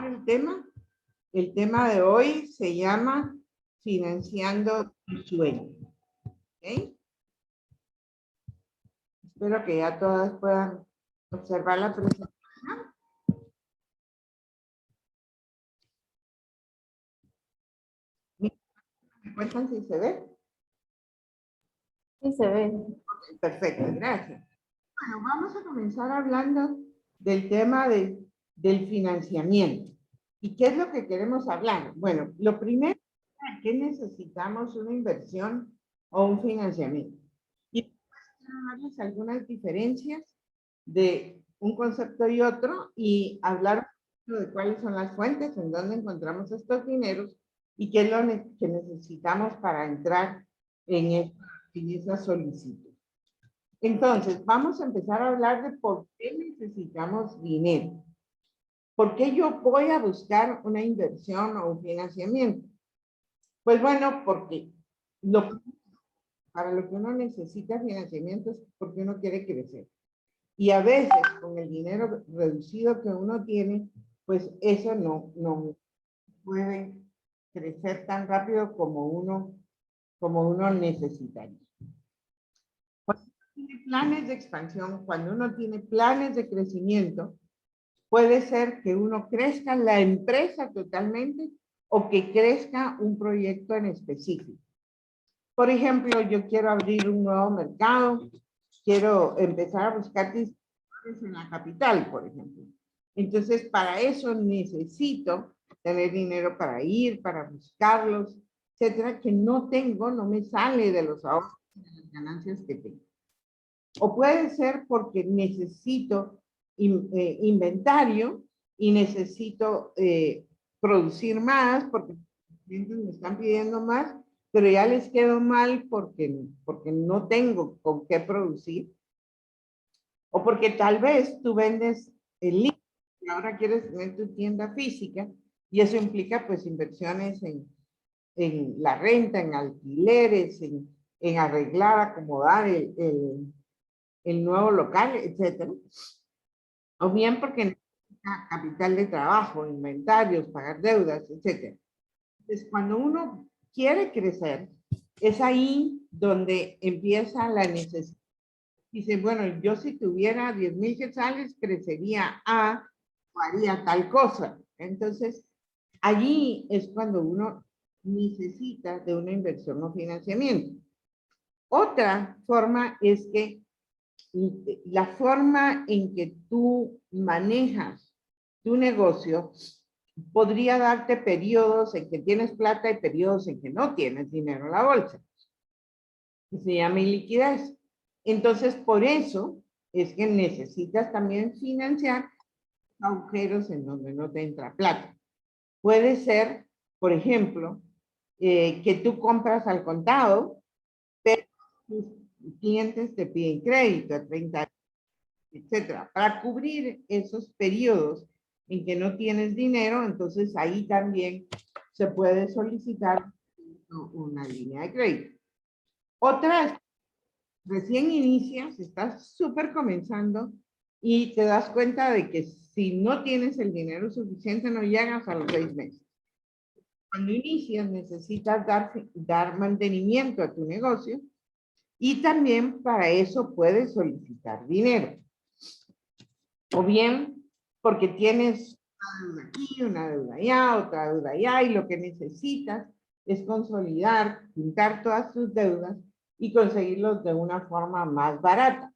el tema. El tema de hoy se llama Financiando tu sueño. ¿Okay? Espero que ya todas puedan observar la presentación. ¿Me cuentan si se ve? Sí, se ve. Perfecto, gracias. Bueno, vamos a comenzar hablando del tema del financiamiento. ¿Y qué es lo que queremos hablar? Bueno, lo primero, ¿para qué necesitamos una inversión o un financiamiento? Y quiero darles algunas diferencias de un concepto y otro y hablar de cuáles son las fuentes, en dónde encontramos estos dineros y qué es lo que necesitamos para entrar en esa solicitud. Entonces, vamos a empezar a hablar de por qué necesitamos dinero. ¿Por qué yo voy a buscar una inversión o un financiamiento? Pues bueno, porque para lo que uno necesita financiamiento es porque uno quiere crecer. Y a veces, con el dinero reducido que uno tiene, pues eso no puede crecer tan rápido como uno necesitaría. Tiene planes de expansión, cuando uno tiene planes de crecimiento, puede ser que uno crezca la empresa totalmente o que crezca un proyecto en específico. Por ejemplo, yo quiero abrir un nuevo mercado, quiero empezar a buscar distribuidores en la capital, por ejemplo. Entonces, para eso necesito tener dinero para ir, para buscarlos, etcétera, que no tengo, no me sale de los ahorros y de las ganancias que tengo. O puede ser porque necesito inventario y necesito producir más porque los clientes me están pidiendo más, pero ya les quedo mal porque no tengo con qué producir. O porque tal vez tú vendes el libro y ahora quieres tener tu tienda física y eso implica pues inversiones en la renta, en alquileres, en arreglar, acomodar el nuevo local, etcétera. O bien porque necesita capital de trabajo, inventarios, pagar deudas, etcétera. Entonces, cuando uno quiere crecer, es ahí donde empieza la necesidad. Dice, bueno, yo si tuviera 10,000 quetzales, crecería o haría tal cosa. Entonces, allí es cuando uno necesita de una inversión o financiamiento. Otra forma es que la forma en que tú manejas tu negocio podría darte periodos en que tienes plata y periodos en que no tienes dinero en la bolsa. Y se llama iliquidez. Entonces, por eso es que necesitas también financiar agujeros en donde no te entra plata. Puede ser, por ejemplo, que tú compras al contado, pero tus clientes te piden crédito a 30 años, etcétera. Para cubrir esos periodos en que no tienes dinero, entonces ahí también se puede solicitar una línea de crédito. Otra es, recién inicias, estás súper comenzando y te das cuenta de que si no tienes el dinero suficiente no llegas a los 6 meses. Cuando inicias necesitas dar mantenimiento a tu negocio y también para eso puedes solicitar dinero. O bien porque tienes una deuda aquí, una deuda allá, otra deuda allá, y lo que necesitas es consolidar, juntar todas tus deudas y conseguirlos de una forma más barata.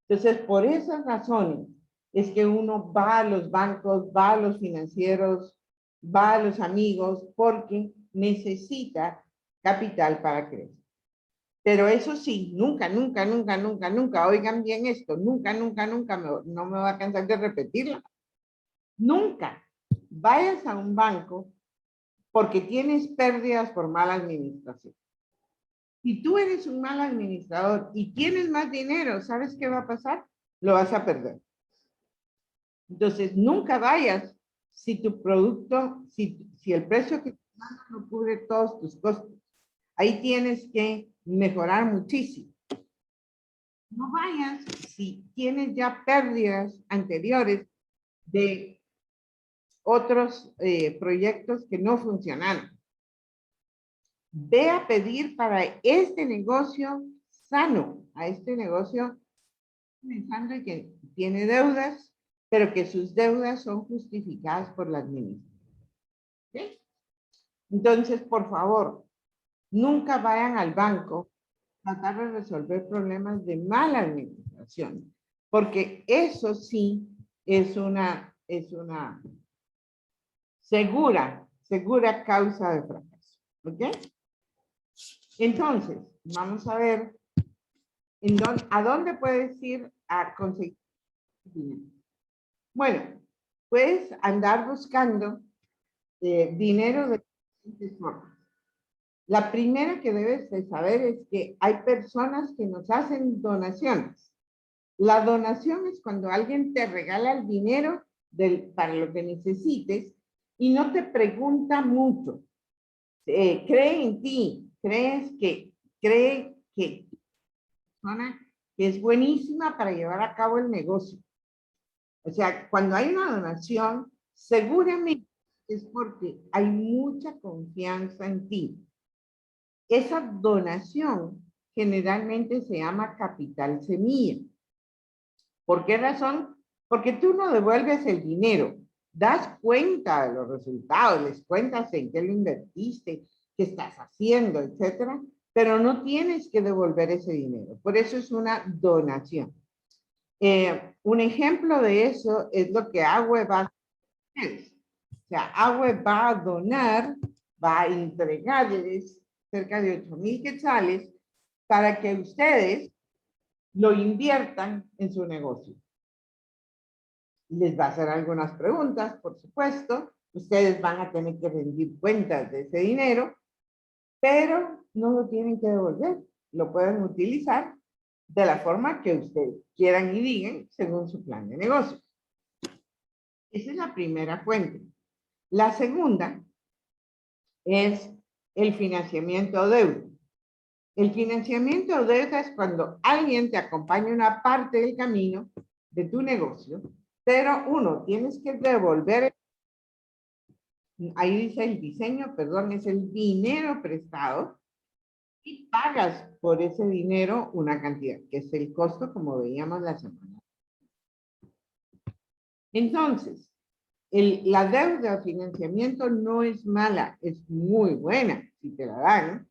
Entonces, por esas razones es que uno va a los bancos, va a los financieros, va a los amigos, porque necesita capital para crecer. Pero eso sí, nunca, oigan bien esto, nunca, no me va a cansar de repetirlo. Nunca vayas a un banco porque tienes pérdidas por mala administración. Si tú eres un mal administrador y tienes más dinero, ¿sabes qué va a pasar? Lo vas a perder. Entonces, nunca vayas si tu producto, si el precio que te dan no cubre todos tus costos. Ahí tienes que mejorar muchísimo. No vayas si tienes ya pérdidas anteriores de otros proyectos que no funcionaron. Ve a pedir para este negocio sano, a este negocio pensando que tiene deudas, pero que sus deudas son justificadas por la administración. ¿Sí? Entonces, por favor, nunca vayan al banco a tratar de resolver problemas de mala administración, porque eso sí es una segura causa de fracaso. ¿Ok? Entonces, vamos a ver a dónde puedes ir a conseguir dinero. Bueno, puedes andar buscando dinero de diferentes formas. La primera que debes de saber es que hay personas que nos hacen donaciones. La donación es cuando alguien te regala el dinero para lo que necesites y no te pregunta mucho. Cree en ti, cree que persona que es buenísima para llevar a cabo el negocio. O sea, cuando hay una donación, seguramente es porque hay mucha confianza en ti. Esa donación generalmente se llama capital semilla. ¿Por qué razón? Porque tú no devuelves el dinero, das cuenta de los resultados, les cuentas en qué lo invertiste, qué estás haciendo, etcétera, pero no tienes que devolver ese dinero. Por eso es una donación. Un ejemplo de eso es lo que AWE va a hacer. O sea, AWE va a donar, va a entregarles cerca de 8,000 quetzales para que ustedes lo inviertan en su negocio. Les va a hacer algunas preguntas, por supuesto. Ustedes van a tener que rendir cuentas de ese dinero, pero no lo tienen que devolver. Lo pueden utilizar de la forma que ustedes quieran y digan según su plan de negocio. Esa es la primera fuente. La segunda es el financiamiento deuda. El financiamiento deuda es cuando alguien te acompaña una parte del camino de tu negocio, pero uno, tienes que devolver, ahí dice el diseño, perdón, es el dinero prestado, y pagas por ese dinero una cantidad, que es el costo, como veíamos la semana. Entonces, la deuda o financiamiento no es mala, es muy buena si te la dan,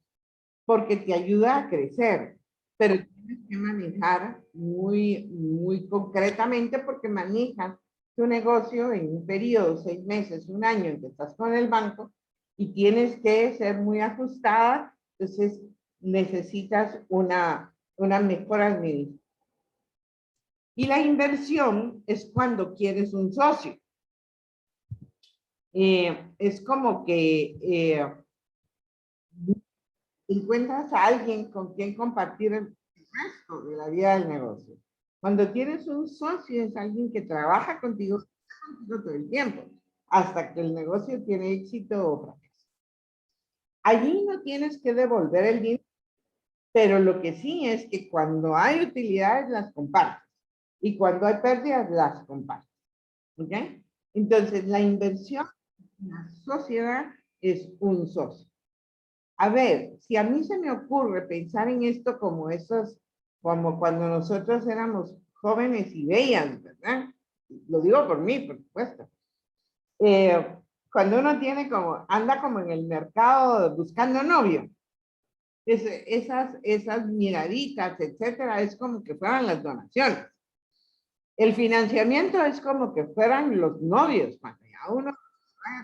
porque te ayuda a crecer, pero tienes que manejar muy concretamente porque manejas tu negocio en un periodo, 6 meses, un año en que estás con el banco y tienes que ser muy ajustada, entonces necesitas una mejor administración. Y la inversión es cuando quieres un socio. Es como que encuentras a alguien con quien compartir el resto de la vida del negocio. Cuando tienes un socio es alguien que trabaja contigo todo el tiempo, hasta que el negocio tiene éxito o fracaso. Allí no tienes que devolver el dinero, pero lo que sí es que cuando hay utilidades las compartes y cuando hay pérdidas las compartes. ¿Ok? Entonces la inversión en la sociedad es un socio. A ver, si a mí se me ocurre pensar en esto como cuando nosotros éramos jóvenes y bellas, ¿verdad? Lo digo por mí, por supuesto. Cuando uno anda como en el mercado buscando novio, esas miraditas, etcétera, es como que fueran las donaciones. El financiamiento es como que fueran los novios, cuando ya uno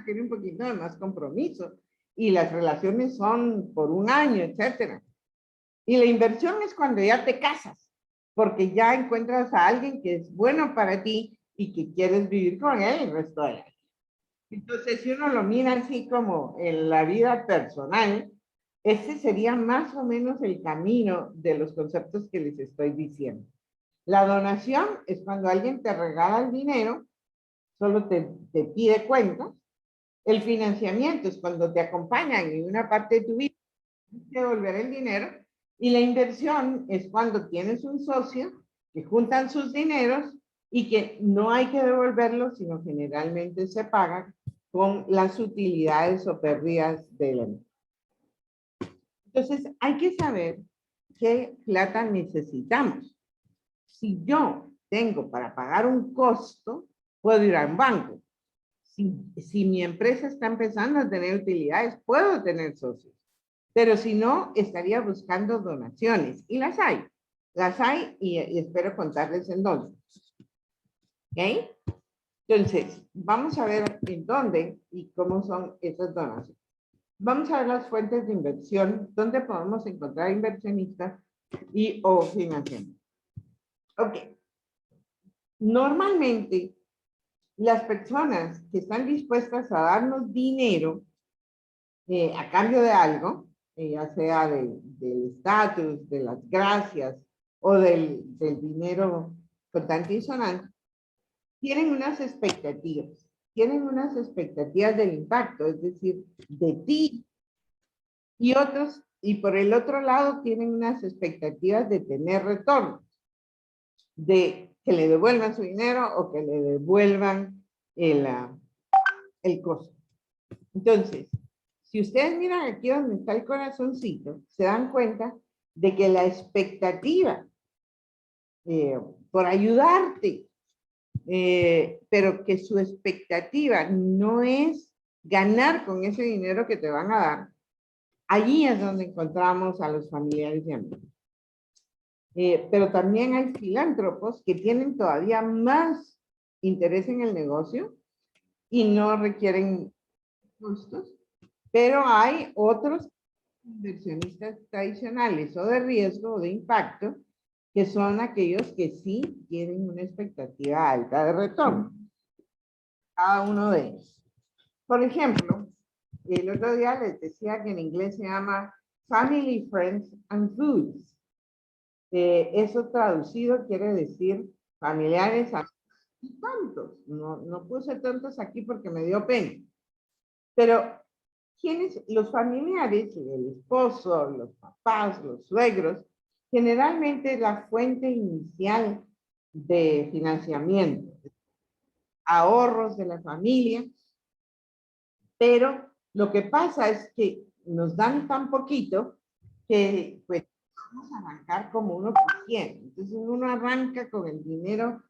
tiene un poquito de más compromiso y las relaciones son por un año, etcétera. Y la inversión es cuando ya te casas, porque ya encuentras a alguien que es bueno para ti y que quieres vivir con él el resto de la vida. Entonces, si uno lo mira así como en la vida personal, ese sería más o menos el camino de los conceptos que les estoy diciendo. La donación es cuando alguien te regala el dinero, solo te pide cuentas. El financiamiento es cuando te acompañan en una parte de tu vida, tienes que devolver el dinero. Y la inversión es cuando tienes un socio que juntan sus dineros y que no hay que devolverlos, sino generalmente se pagan con las utilidades o pérdidas de la empresa. Entonces, hay que saber qué plata necesitamos. Si yo tengo para pagar un costo, puedo ir a un banco. Si mi empresa está empezando a tener utilidades, puedo tener socios. Pero si no, estaría buscando donaciones. Y las hay. Las hay y espero contarles en dónde. ¿Ok? Entonces, vamos a ver en dónde y cómo son esas donaciones. Vamos a ver las fuentes de inversión, dónde podemos encontrar inversionistas y o financiamiento. Ok. Normalmente, las personas que están dispuestas a darnos dinero a cambio de algo, ya sea del estatus, de las gracias o del dinero contante y sonante, tienen unas expectativas del impacto, es decir, de ti, y otros, y por el otro lado tienen unas expectativas de tener retorno, de que le devuelvan su dinero o que le devuelvan el costo. Entonces, si ustedes miran aquí donde está el corazoncito, se dan cuenta de que la expectativa por ayudarte, pero que su expectativa no es ganar con ese dinero que te van a dar, allí es donde encontramos a los familiares y amigos. Pero también hay filántropos que tienen todavía más interés en el negocio y no requieren costos, pero hay otros inversionistas tradicionales o de riesgo o de impacto que son aquellos que sí tienen una expectativa alta de retorno. Cada uno de ellos. Por ejemplo, el otro día les decía que en inglés se llama Family, Friends and Foods. Eso traducido quiere decir familiares y tantos. No puse tantos aquí porque me dio pena. Pero, ¿quiénes? Los familiares, el esposo, los papás, los suegros, generalmente la fuente inicial de financiamiento, ahorros de la familia, pero lo que pasa es que nos dan tan poquito que pues vamos a arrancar como uno quisiera. Entonces uno arranca con el dinero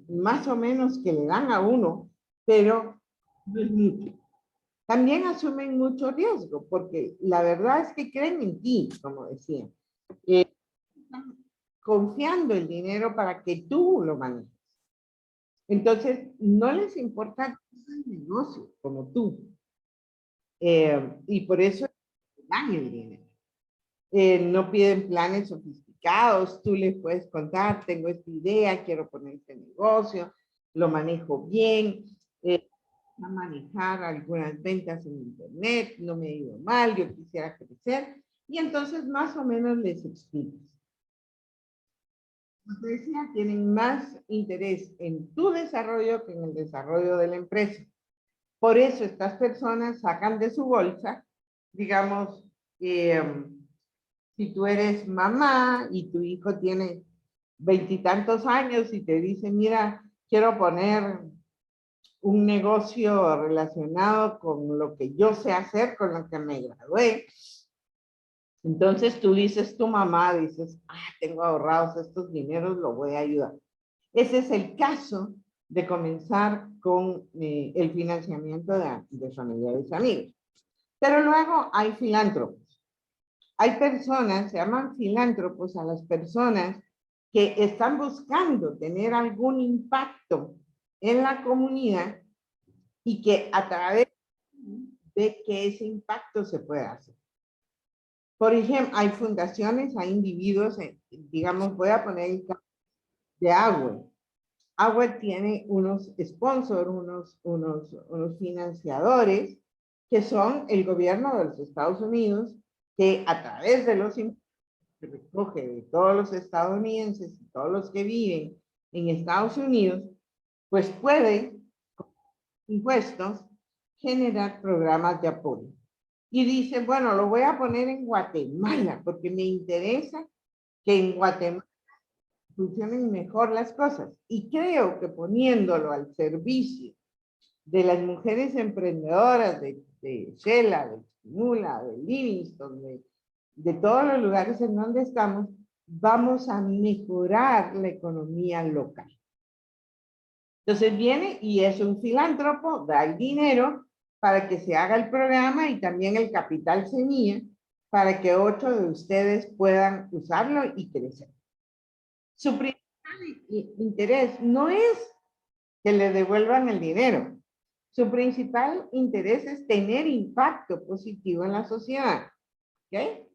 más o menos que le dan a uno, pero no es mucho. También asumen mucho riesgo, porque la verdad es que creen en ti, como decía. Están confiando el dinero para que tú lo manejes. Entonces, no les importa el negocio como tú. Y por eso dan el dinero. No piden planes sofisticados, tú les puedes contar, tengo esta idea, quiero poner este negocio, lo manejo bien, a manejar algunas ventas en internet, no me ha ido mal, yo quisiera crecer, y entonces más o menos les explicas. Como te decía, tienen más interés en tu desarrollo que en el desarrollo de la empresa. Por eso estas personas sacan de su bolsa, digamos, si tú eres mamá y tu hijo tiene 20 y tantos años y te dice, mira, quiero poner un negocio relacionado con lo que yo sé hacer, con lo que me gradué. Entonces tú dices, tu mamá, dices, tengo ahorrados estos dineros, lo voy a ayudar. Ese es el caso de comenzar con el financiamiento de familiares y amigos. Pero luego hay filántropos. Hay personas, se llaman filántropos a las personas que están buscando tener algún impacto en la comunidad y que a través de que ese impacto se puede hacer. Por ejemplo, hay fundaciones, hay individuos, digamos, voy a poner el caso de Agua. Agua tiene unos sponsors, unos financiadores que son el gobierno de los Estados Unidos, que a través de los impuestos que recoge de todos los estadounidenses y todos los que viven en Estados Unidos, pues puede, con impuestos, generar programas de apoyo. Y dice, bueno, lo voy a poner en Guatemala, porque me interesa que en Guatemala funcionen mejor las cosas. Y creo que poniéndolo al servicio de las mujeres emprendedoras de Shela, de Mula, de Livingston, de todos los lugares en donde estamos, vamos a mejorar la economía local. Entonces viene y es un filántropo, da el dinero para que se haga el programa y también el capital semilla para que 8 de ustedes puedan usarlo y crecer. Su principal interés no es que le devuelvan el dinero. Su principal interés es tener impacto positivo en la sociedad. ¿Okay?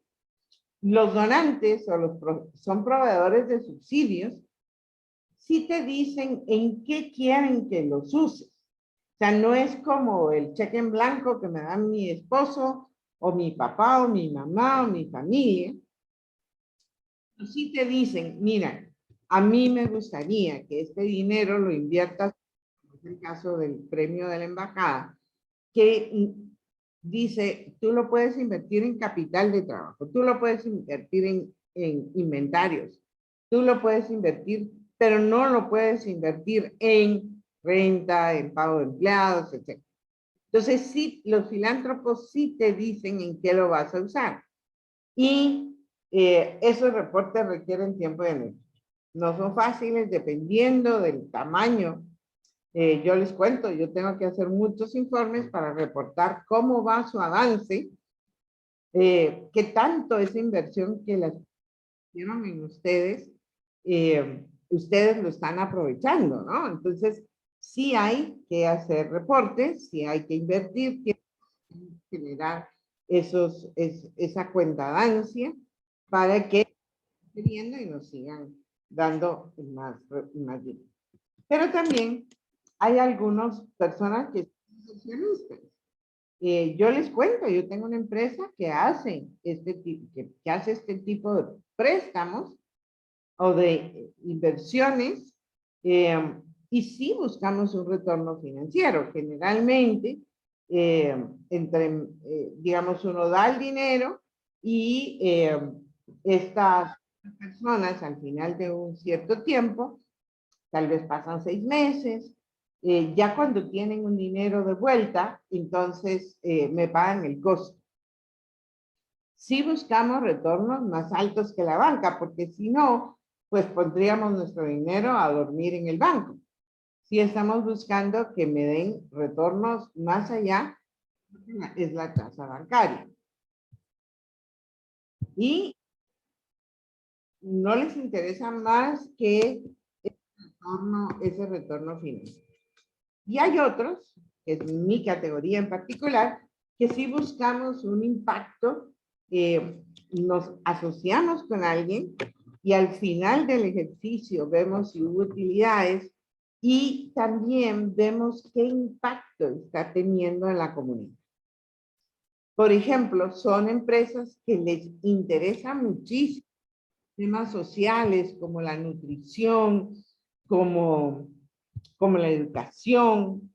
Los donantes son proveedores de subsidios, sí te dicen en qué quieren que los uses. O sea, no es como el cheque en blanco que me da mi esposo, o mi papá, o mi mamá, o mi familia. Sí te dicen, mira, a mí me gustaría que este dinero lo inviertas, como es el caso del premio de la embajada, que dice, tú lo puedes invertir en capital de trabajo, tú lo puedes invertir en inventarios, tú lo puedes invertir, pero no lo puedes invertir en renta, en pago de empleados, etc. Entonces, sí, los filántropos sí te dicen en qué lo vas a usar. Y esos reportes requieren tiempo y energía. No son fáciles dependiendo del tamaño. Yo les cuento, yo tengo que hacer muchos informes para reportar cómo va su avance, qué tanto esa inversión que las hicieron en ustedes, ustedes lo están aprovechando, ¿no? Entonces, sí hay que hacer reportes, sí hay que invertir, que generar esa cuentadancia para que teniendo y nos sigan dando más dinero. Pero también hay algunas personas que son inversionistas. Yo les cuento, yo tengo una empresa que hace este tipo de préstamos o de inversiones y sí buscamos un retorno financiero. Generalmente, digamos, uno da el dinero y estas personas al final de un cierto tiempo, tal vez pasan 6 meses, ya cuando tienen un dinero de vuelta, entonces me pagan el costo. Sí buscamos retornos más altos que la banca, porque si no, pues pondríamos nuestro dinero a dormir en el banco. Sí estamos buscando que me den retornos más allá, es la tasa bancaria. Y no les interesa más que ese retorno financiero. Y hay otros, que es mi categoría en particular, que sí buscamos un impacto, nos asociamos con alguien y al final del ejercicio vemos si hubo utilidades y también vemos qué impacto está teniendo en la comunidad. Por ejemplo, son empresas que les interesa muchísimo temas sociales como la nutrición, como la educación,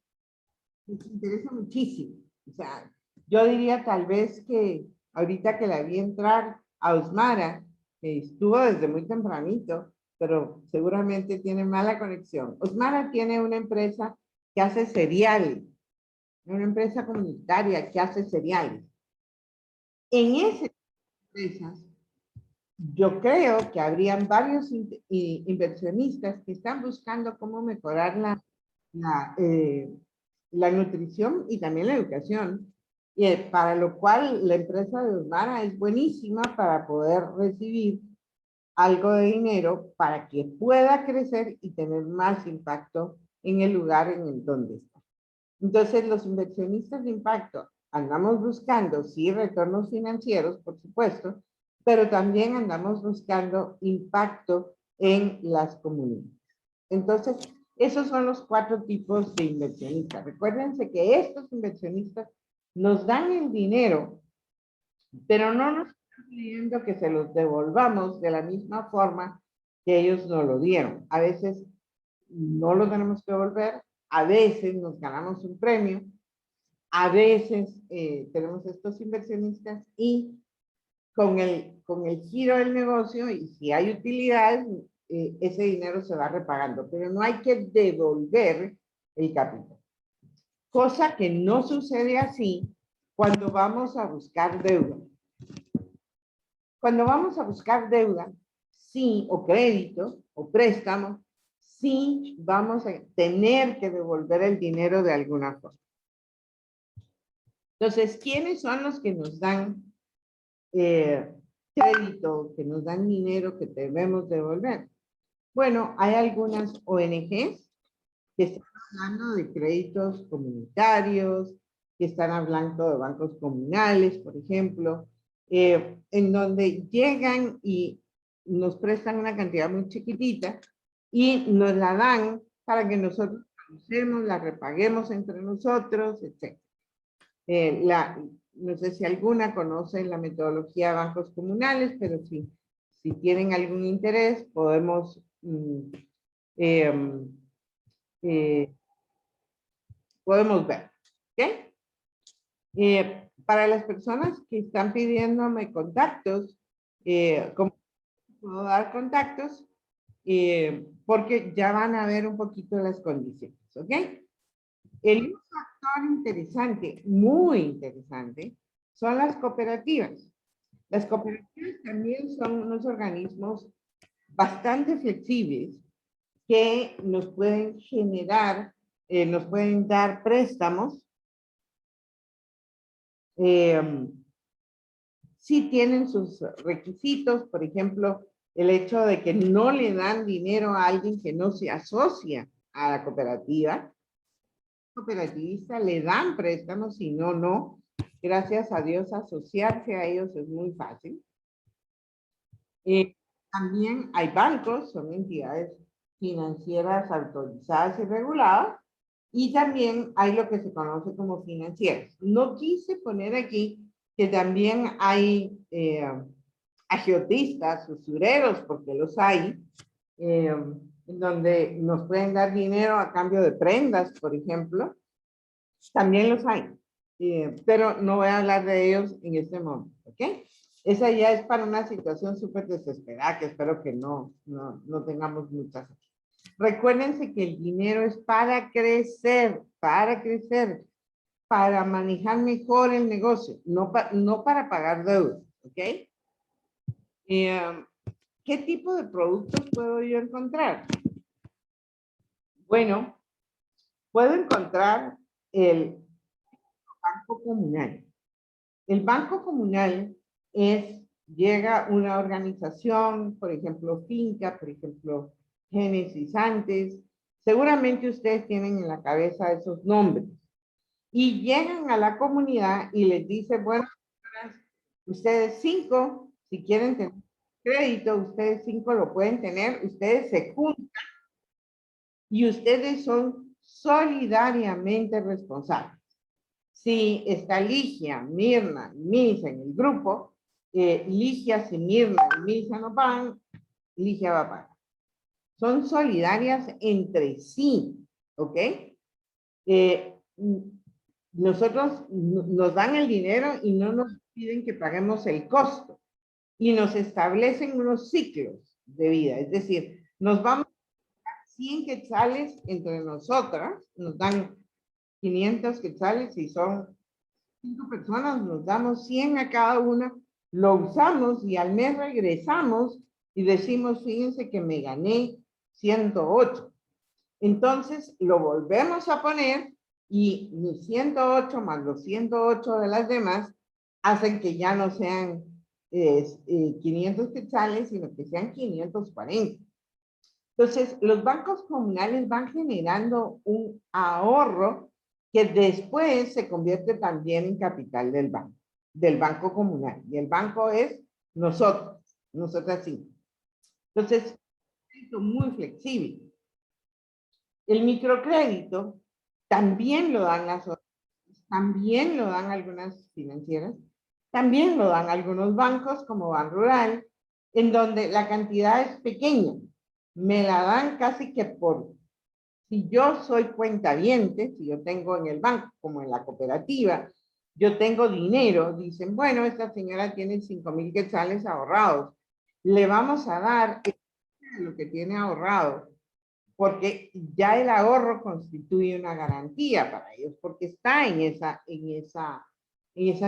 les interesa muchísimo. O sea, yo diría tal vez que ahorita que la vi entrar a Osmara, que estuvo desde muy tempranito, pero seguramente tiene mala conexión. Osmara tiene una empresa que hace cereales, una empresa comunitaria que hace cereales. En esas empresas, yo creo que habrían varios inversionistas que están buscando cómo mejorar la nutrición y también la educación, y para lo cual la empresa de Osmara es buenísima para poder recibir algo de dinero para que pueda crecer y tener más impacto en el lugar en el donde está. Entonces, los inversionistas de impacto andamos buscando, sí, retornos financieros, por supuesto, pero también andamos buscando impacto en las comunidades. Entonces, esos son los 4 tipos de inversionistas. Recuérdense que estos inversionistas nos dan el dinero, pero no nos están pidiendo que se los devolvamos de la misma forma que ellos nos lo dieron. A veces no lo tenemos que devolver, a veces nos ganamos un premio, a veces tenemos estos inversionistas y con el giro del negocio y si hay utilidades, ese dinero se va repagando, pero no hay que devolver el capital. Cosa que no sucede así cuando vamos a buscar deuda. Cuando vamos a buscar deuda, sí, o crédito, o préstamo, sí vamos a tener que devolver el dinero de alguna forma. Entonces, ¿quiénes son los que nos dan crédito, que nos dan dinero que debemos devolver? Bueno, hay algunas ONGs que están hablando de créditos comunitarios, que están hablando de bancos comunales, por ejemplo, en donde llegan y nos prestan una cantidad muy chiquitita y nos la dan para que nosotros la usemos, la repaguemos entre nosotros, etc. No sé si alguna conocen la metodología de bancos comunales, pero si tienen algún interés, podemos podemos ver. ¿Ok? Para las personas que están pidiéndome contactos, ¿cómo puedo dar contactos? Porque ya van a ver un poquito las condiciones. ¿Ok? El otro factor interesante, muy interesante, son las cooperativas. Las cooperativas también son unos organismos bastante flexibles que nos pueden generar, nos pueden dar préstamos. Sí tienen sus requisitos, por ejemplo, el hecho de que no le dan dinero a alguien que no se asocia a la cooperativa. Cooperativista le dan préstamos, si no, no. Gracias a Dios, asociarse a ellos es muy fácil. También hay bancos, son entidades financieras autorizadas y reguladas, y también hay lo que se conoce como financieras. No quise poner aquí que también hay agiotistas, usureros, porque los hay, en donde nos pueden dar dinero a cambio de prendas, por ejemplo. También los hay, pero no voy a hablar de ellos en este momento, ¿ok? Esa ya es para una situación súper desesperada, que espero que no tengamos muchas. Recuérdense que el dinero es para crecer, para manejar mejor el negocio, no para pagar deudas, ¿ok? ¿Qué tipo de productos puedo yo encontrar? Bueno, puedo encontrar el banco comunal. El banco comunal llega una organización, por ejemplo, Finca, por ejemplo, Génesis antes. Seguramente ustedes tienen en la cabeza esos nombres. Y llegan a la comunidad y les dice, bueno, ustedes 5, si quieren tener crédito, ustedes 5 lo pueden tener, ustedes se juntan y ustedes son solidariamente responsables. Si está Ligia, Mirna y Misa en el grupo, Ligia, si Mirna y Misa no pagan, Ligia va a pagar. Son solidarias entre sí, ¿ok? Nosotros nos dan el dinero y no nos piden que paguemos el costo. Y nos establecen unos ciclos de vida. Es decir, nos vamos a 100 quetzales entre nosotras, nos dan 500 quetzales y son 5 personas, nos damos 100 a cada una, lo usamos y al mes regresamos y decimos, fíjense que me gané 108. Entonces lo volvemos a poner y mis 108 más los 108 de las demás hacen que ya no sean 500 quetzales, sino que sean 540. Entonces, los bancos comunales van generando un ahorro que después se convierte también en capital del banco comunal. Y el banco es nosotras sí. Entonces, es muy flexible. El microcrédito también lo dan las otras, también lo dan algunas financieras, también lo dan algunos bancos como Banrural, en donde la cantidad es pequeña. Me la dan casi que si yo soy cuentaviente, si yo tengo en el banco, como en la cooperativa, yo tengo dinero, dicen, bueno, esta señora tiene 5,000 quetzales ahorrados, le vamos a dar lo que tiene ahorrado porque ya el ahorro constituye una garantía para ellos, porque está en esa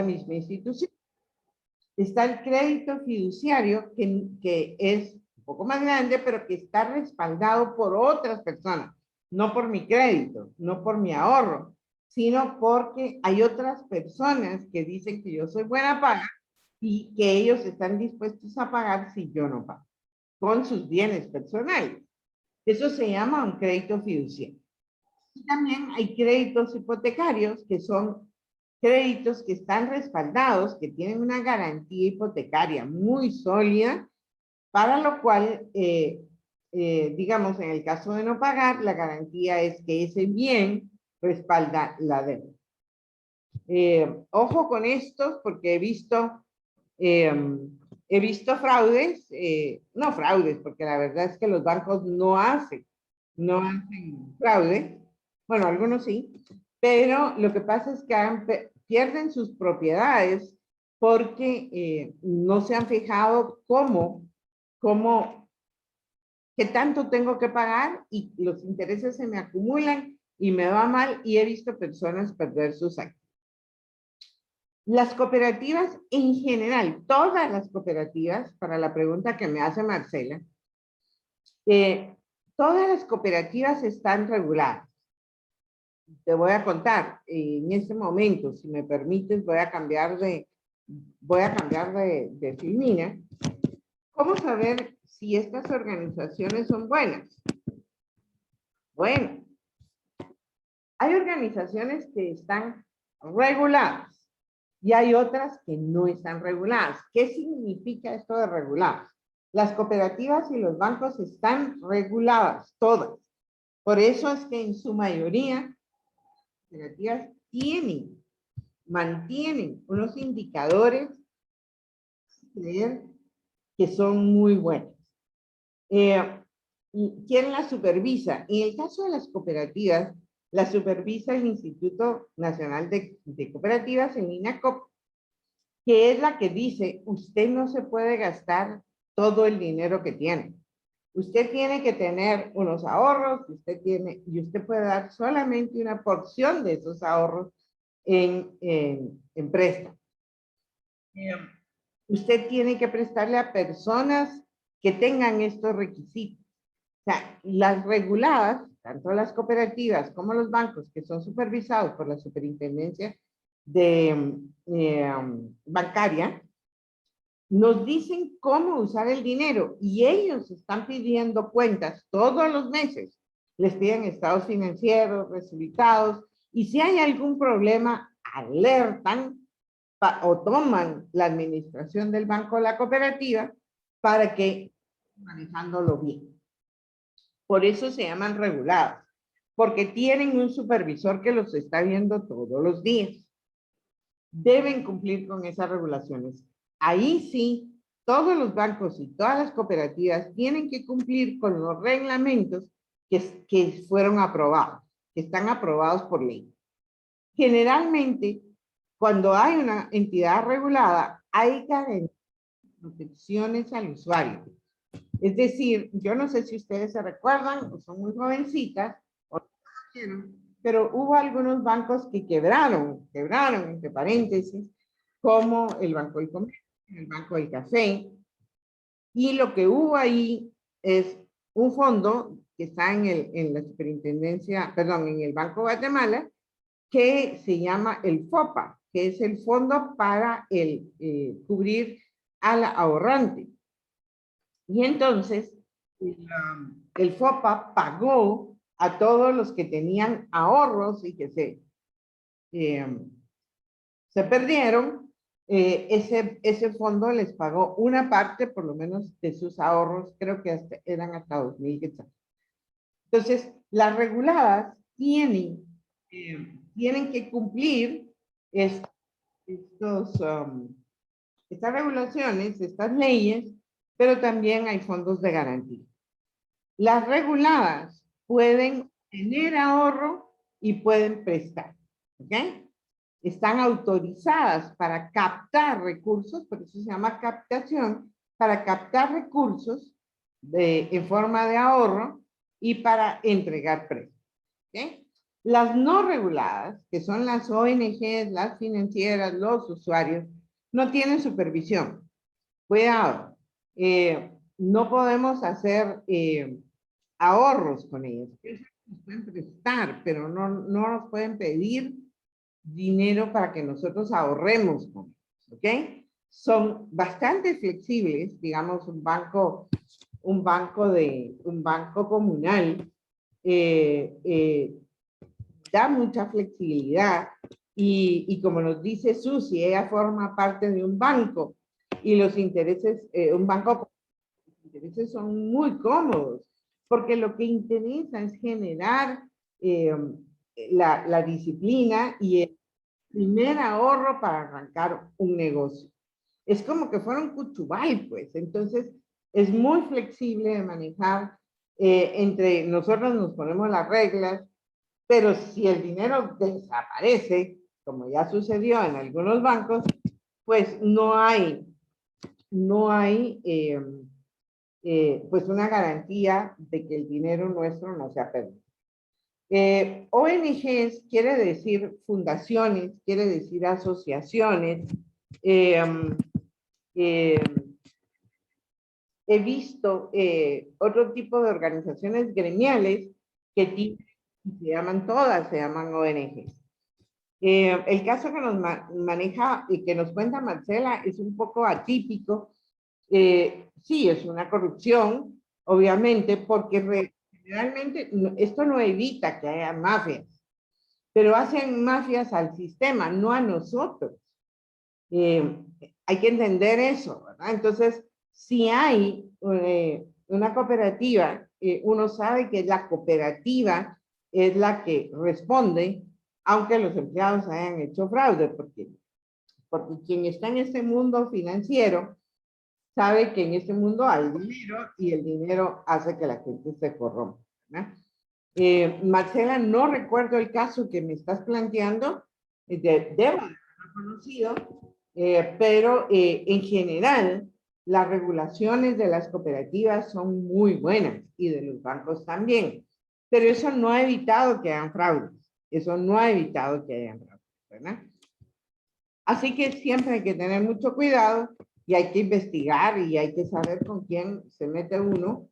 misma institución. Está el crédito fiduciario, que es un poco más grande, pero que está respaldado por otras personas, no por mi crédito, no por mi ahorro, sino porque hay otras personas que dicen que yo soy buena paga y que ellos están dispuestos a pagar si yo no pago, con sus bienes personales. Eso se llama un crédito fiduciario. Y también hay créditos hipotecarios, que son créditos que están respaldados, que tienen una garantía hipotecaria muy sólida, para lo cual, digamos, en el caso de no pagar, la garantía es que ese bien respalda la deuda. Ojo con esto, porque he visto fraudes, no fraudes, porque la verdad es que los bancos no hacen fraude, bueno, algunos sí, pero lo que pasa es que pierden sus propiedades porque no se han fijado qué tanto tengo que pagar, y los intereses se me acumulan y me va mal, y he visto personas perder sus activos. Las cooperativas en general, todas las cooperativas, para la pregunta que me hace Marcela, todas las cooperativas están reguladas. Te voy a contar, en este momento, si me permites, voy a cambiar de Filmina. ¿Cómo saber si estas organizaciones son buenas? Bueno, hay organizaciones que están reguladas y hay otras que no están reguladas. ¿Qué significa esto de reguladas? Las cooperativas y los bancos están reguladas, todas. Por eso es que en su mayoría cooperativas mantienen unos indicadores que son muy buenos. ¿Quién las supervisa? En el caso de las cooperativas, la supervisa el Instituto Nacional de Cooperativas, en INACOP, que es la que dice: usted no se puede gastar todo el dinero que tiene. Usted tiene que tener unos ahorros, y usted puede dar solamente una porción de esos ahorros en préstamo. Usted tiene que prestarle a personas que tengan estos requisitos. O sea, las reguladas, tanto las cooperativas como los bancos, que son supervisados por la Superintendencia Bancaria, nos dicen cómo usar el dinero, y ellos están pidiendo cuentas todos los meses. Les piden estados financieros, resultados, y si hay algún problema, alertan o toman la administración del banco o la cooperativa para que manejándolo bien. Por eso se llaman regulados, porque tienen un supervisor que los está viendo todos los días. Deben cumplir con esas regulaciones. Ahí sí, todos los bancos y todas las cooperativas tienen que cumplir con los reglamentos que fueron aprobados, que están aprobados por ley. Generalmente, cuando hay una entidad regulada, hay protecciones al usuario. Es decir, yo no sé si ustedes se recuerdan o son muy jovencitas, pero hubo algunos bancos que quebraron, entre paréntesis, como el Banco del Comercio, el Banco del Café, y lo que hubo ahí es un fondo que está en la superintendencia, perdón, en el Banco de Guatemala, que se llama el FOPA, que es el Fondo para cubrir al ahorrante. Y entonces, el FOPA pagó a todos los que tenían ahorros y que se perdieron. Ese fondo les pagó una parte, por lo menos, de sus ahorros, creo que eran hasta 2,000 quetzales. Entonces, las reguladas tienen que cumplir estas regulaciones, estas leyes, pero también hay fondos de garantía. Las reguladas pueden tener ahorro y pueden prestar, ¿ok? Están autorizadas para captar recursos, por eso se llama captación, para captar recursos en forma de ahorro y para entregar préstamos. ¿Okay? Las no reguladas, que son las ONGs, las financieras, los usuarios, no tienen supervisión. Cuidado, no podemos hacer ahorros con ellos. Ellos nos pueden prestar, pero no nos pueden pedir dinero para que nosotros ahorremos con ellos, ¿ok? Son bastante flexibles, digamos, un banco comunal da mucha flexibilidad y como nos dice Susi, ella forma parte de un banco y los intereses, los intereses son muy cómodos, porque lo que interesa es generar la disciplina y el primer ahorro para arrancar un negocio. Es como que fuera un cuchubal, pues. Entonces, es muy flexible de manejar. Entre nosotros nos ponemos las reglas, pero si el dinero desaparece, como ya sucedió en algunos bancos, pues no hay pues una garantía de que el dinero nuestro no se ha perdido. ONGs quiere decir fundaciones, quiere decir asociaciones. He visto otro tipo de organizaciones gremiales que se llaman todas, se llaman ONGs. El caso que nos maneja y que nos cuenta Marcela es un poco atípico. Sí, es una corrupción, obviamente, porque realmente esto no evita que haya mafias, pero hacen mafias al sistema, no a nosotros. Hay que entender eso, ¿verdad? Entonces, si hay una cooperativa, uno sabe que la cooperativa es la que responde, aunque los empleados hayan hecho fraude, porque quien está en este mundo financiero sabe que en este mundo hay dinero y el dinero hace que la gente se corrompa, ¿verdad? Marcela, no recuerdo el caso que me estás planteando, debo haberlo conocido, pero en general las regulaciones de las cooperativas son muy buenas y de los bancos también, pero eso no ha evitado que hayan fraudes, eso no ha evitado que hayan fraudes, ¿verdad? Así que siempre hay que tener mucho cuidado y hay que investigar y hay que saber con quién se mete uno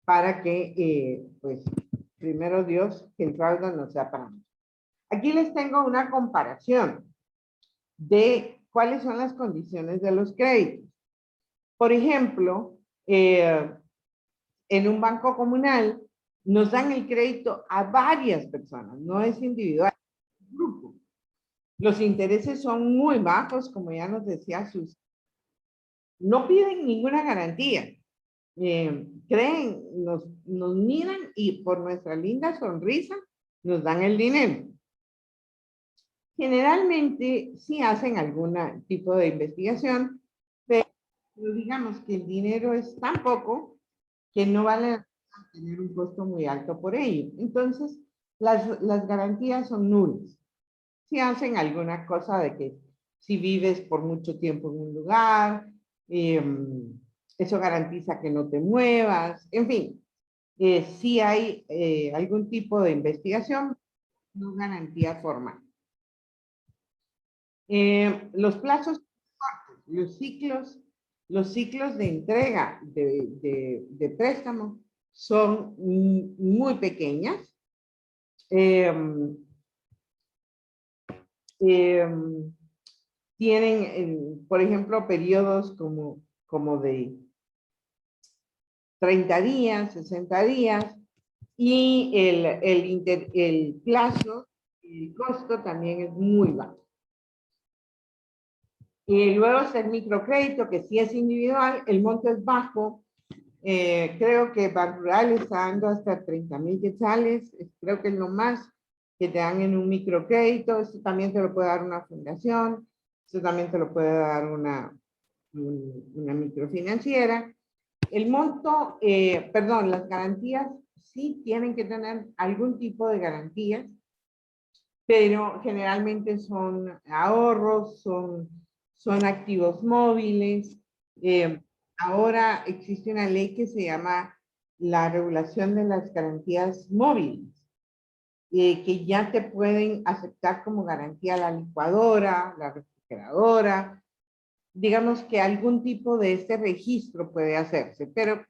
para que, pues, primero Dios, que el fraude no sea para nosotros. Aquí les tengo una comparación de cuáles son las condiciones de los créditos. Por ejemplo, en un banco comunal nos dan el crédito a varias personas, no es individual, es grupo. Los intereses son muy bajos, como ya nos decía Sus. No piden ninguna garantía. Creen, nos miran y por nuestra linda sonrisa nos dan el dinero. Generalmente sí hacen algún tipo de investigación, pero digamos que el dinero es tan poco que no vale la pena tener un costo muy alto por ello. Entonces, las garantías son nulas. Si hacen alguna cosa de que si vives por mucho tiempo en un lugar, eso garantiza que no te muevas, en fin, si hay algún tipo de investigación, no garantía formal. Los plazos, los ciclos de entrega de préstamo son muy pequeñas. Tienen, por ejemplo, periodos como de 30 días, 60 días, y el plazo, el costo también es muy bajo. Y luego está el microcrédito, que sí es individual, el monto es bajo. Creo que Banrural está dando hasta 30,000 quetzales, creo que es lo más que te dan en un microcrédito. Esto también te lo puede dar una fundación, esto también te lo puede dar una microfinanciera. El monto, perdón, las garantías sí tienen que tener algún tipo de garantías, pero generalmente son ahorros, son activos móviles. Ahora existe una ley que se llama la regulación de las garantías móviles, que ya te pueden aceptar como garantía la licuadora, la refrigeradora, digamos que algún tipo de este registro puede hacerse, pero la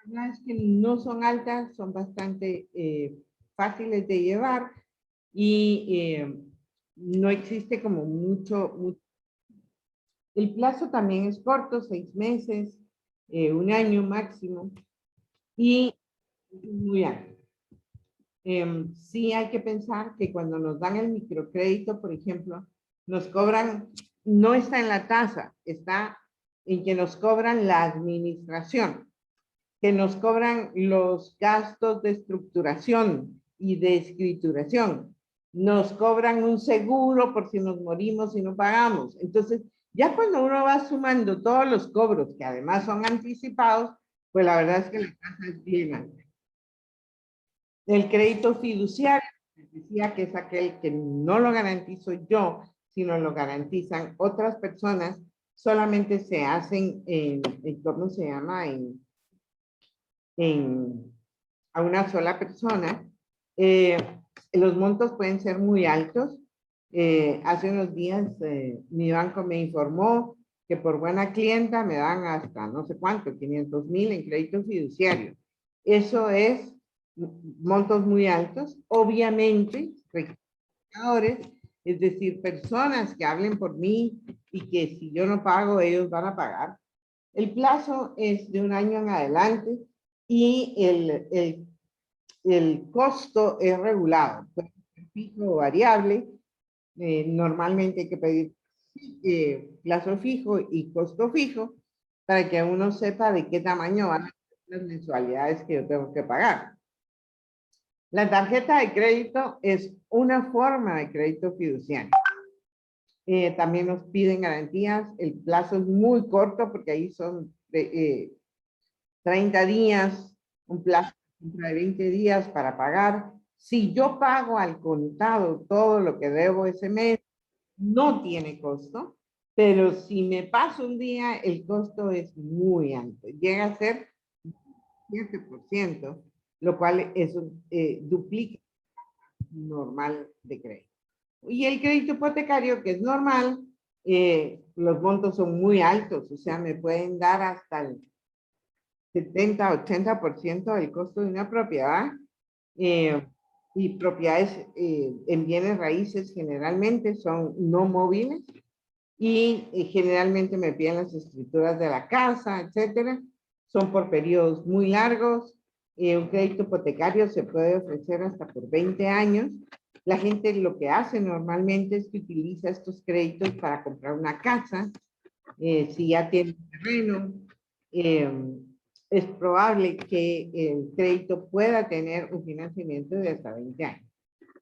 verdad es que no son altas, son bastante fáciles de llevar y no existe como mucho. El plazo también es corto, 6 meses, 1 año máximo, y muy alto. Sí hay que pensar que cuando nos dan el microcrédito, por ejemplo, nos cobran, no está en la tasa, está en que nos cobran la administración, que nos cobran los gastos de estructuración y de escrituración, nos cobran un seguro por si nos morimos y no pagamos. Entonces, ya cuando uno va sumando todos los cobros, que además son anticipados, pues la verdad es que la tasa es bien alta. El crédito fiduciario, decía que es aquel que no lo garantizo yo, sino lo garantizan otras personas, solamente se hacen ¿cómo se llama? A una sola persona. Los montos pueden ser muy altos. Hace unos días mi banco me informó que por buena clienta me dan hasta no sé cuánto, 500,000 en crédito fiduciario. Eso es montos muy altos. Obviamente, reclutadores, es decir, personas que hablen por mí y que si yo no pago, ellos van a pagar. El plazo es de 1 año en adelante y el costo es regulado, puede ser fijo o variable. Normalmente hay que pedir plazo fijo y costo fijo para que uno sepa de qué tamaño van a ser las mensualidades que yo tengo que pagar. La tarjeta de crédito es una forma de crédito fiduciario. También nos piden garantías, el plazo es muy corto porque ahí son 30 días, un plazo de 20 días para pagar. Si yo pago al contado todo lo que debo ese mes, no tiene costo, pero si me paso un día, el costo es muy alto. Llega a ser 7%, lo cual eso duplica normal de crédito. Y el crédito hipotecario, que es normal, los montos son muy altos, o sea, me pueden dar hasta el 70-80% del costo de una propiedad. Y propiedades en bienes raíces generalmente son no móviles y generalmente me piden las escrituras de la casa, etcétera. Son por periodos muy largos. Un crédito hipotecario se puede ofrecer hasta por 20 años. La gente lo que hace normalmente es que utiliza estos créditos para comprar una casa, si ya tiene un terreno. Es probable que el crédito pueda tener un financiamiento de hasta 20 años.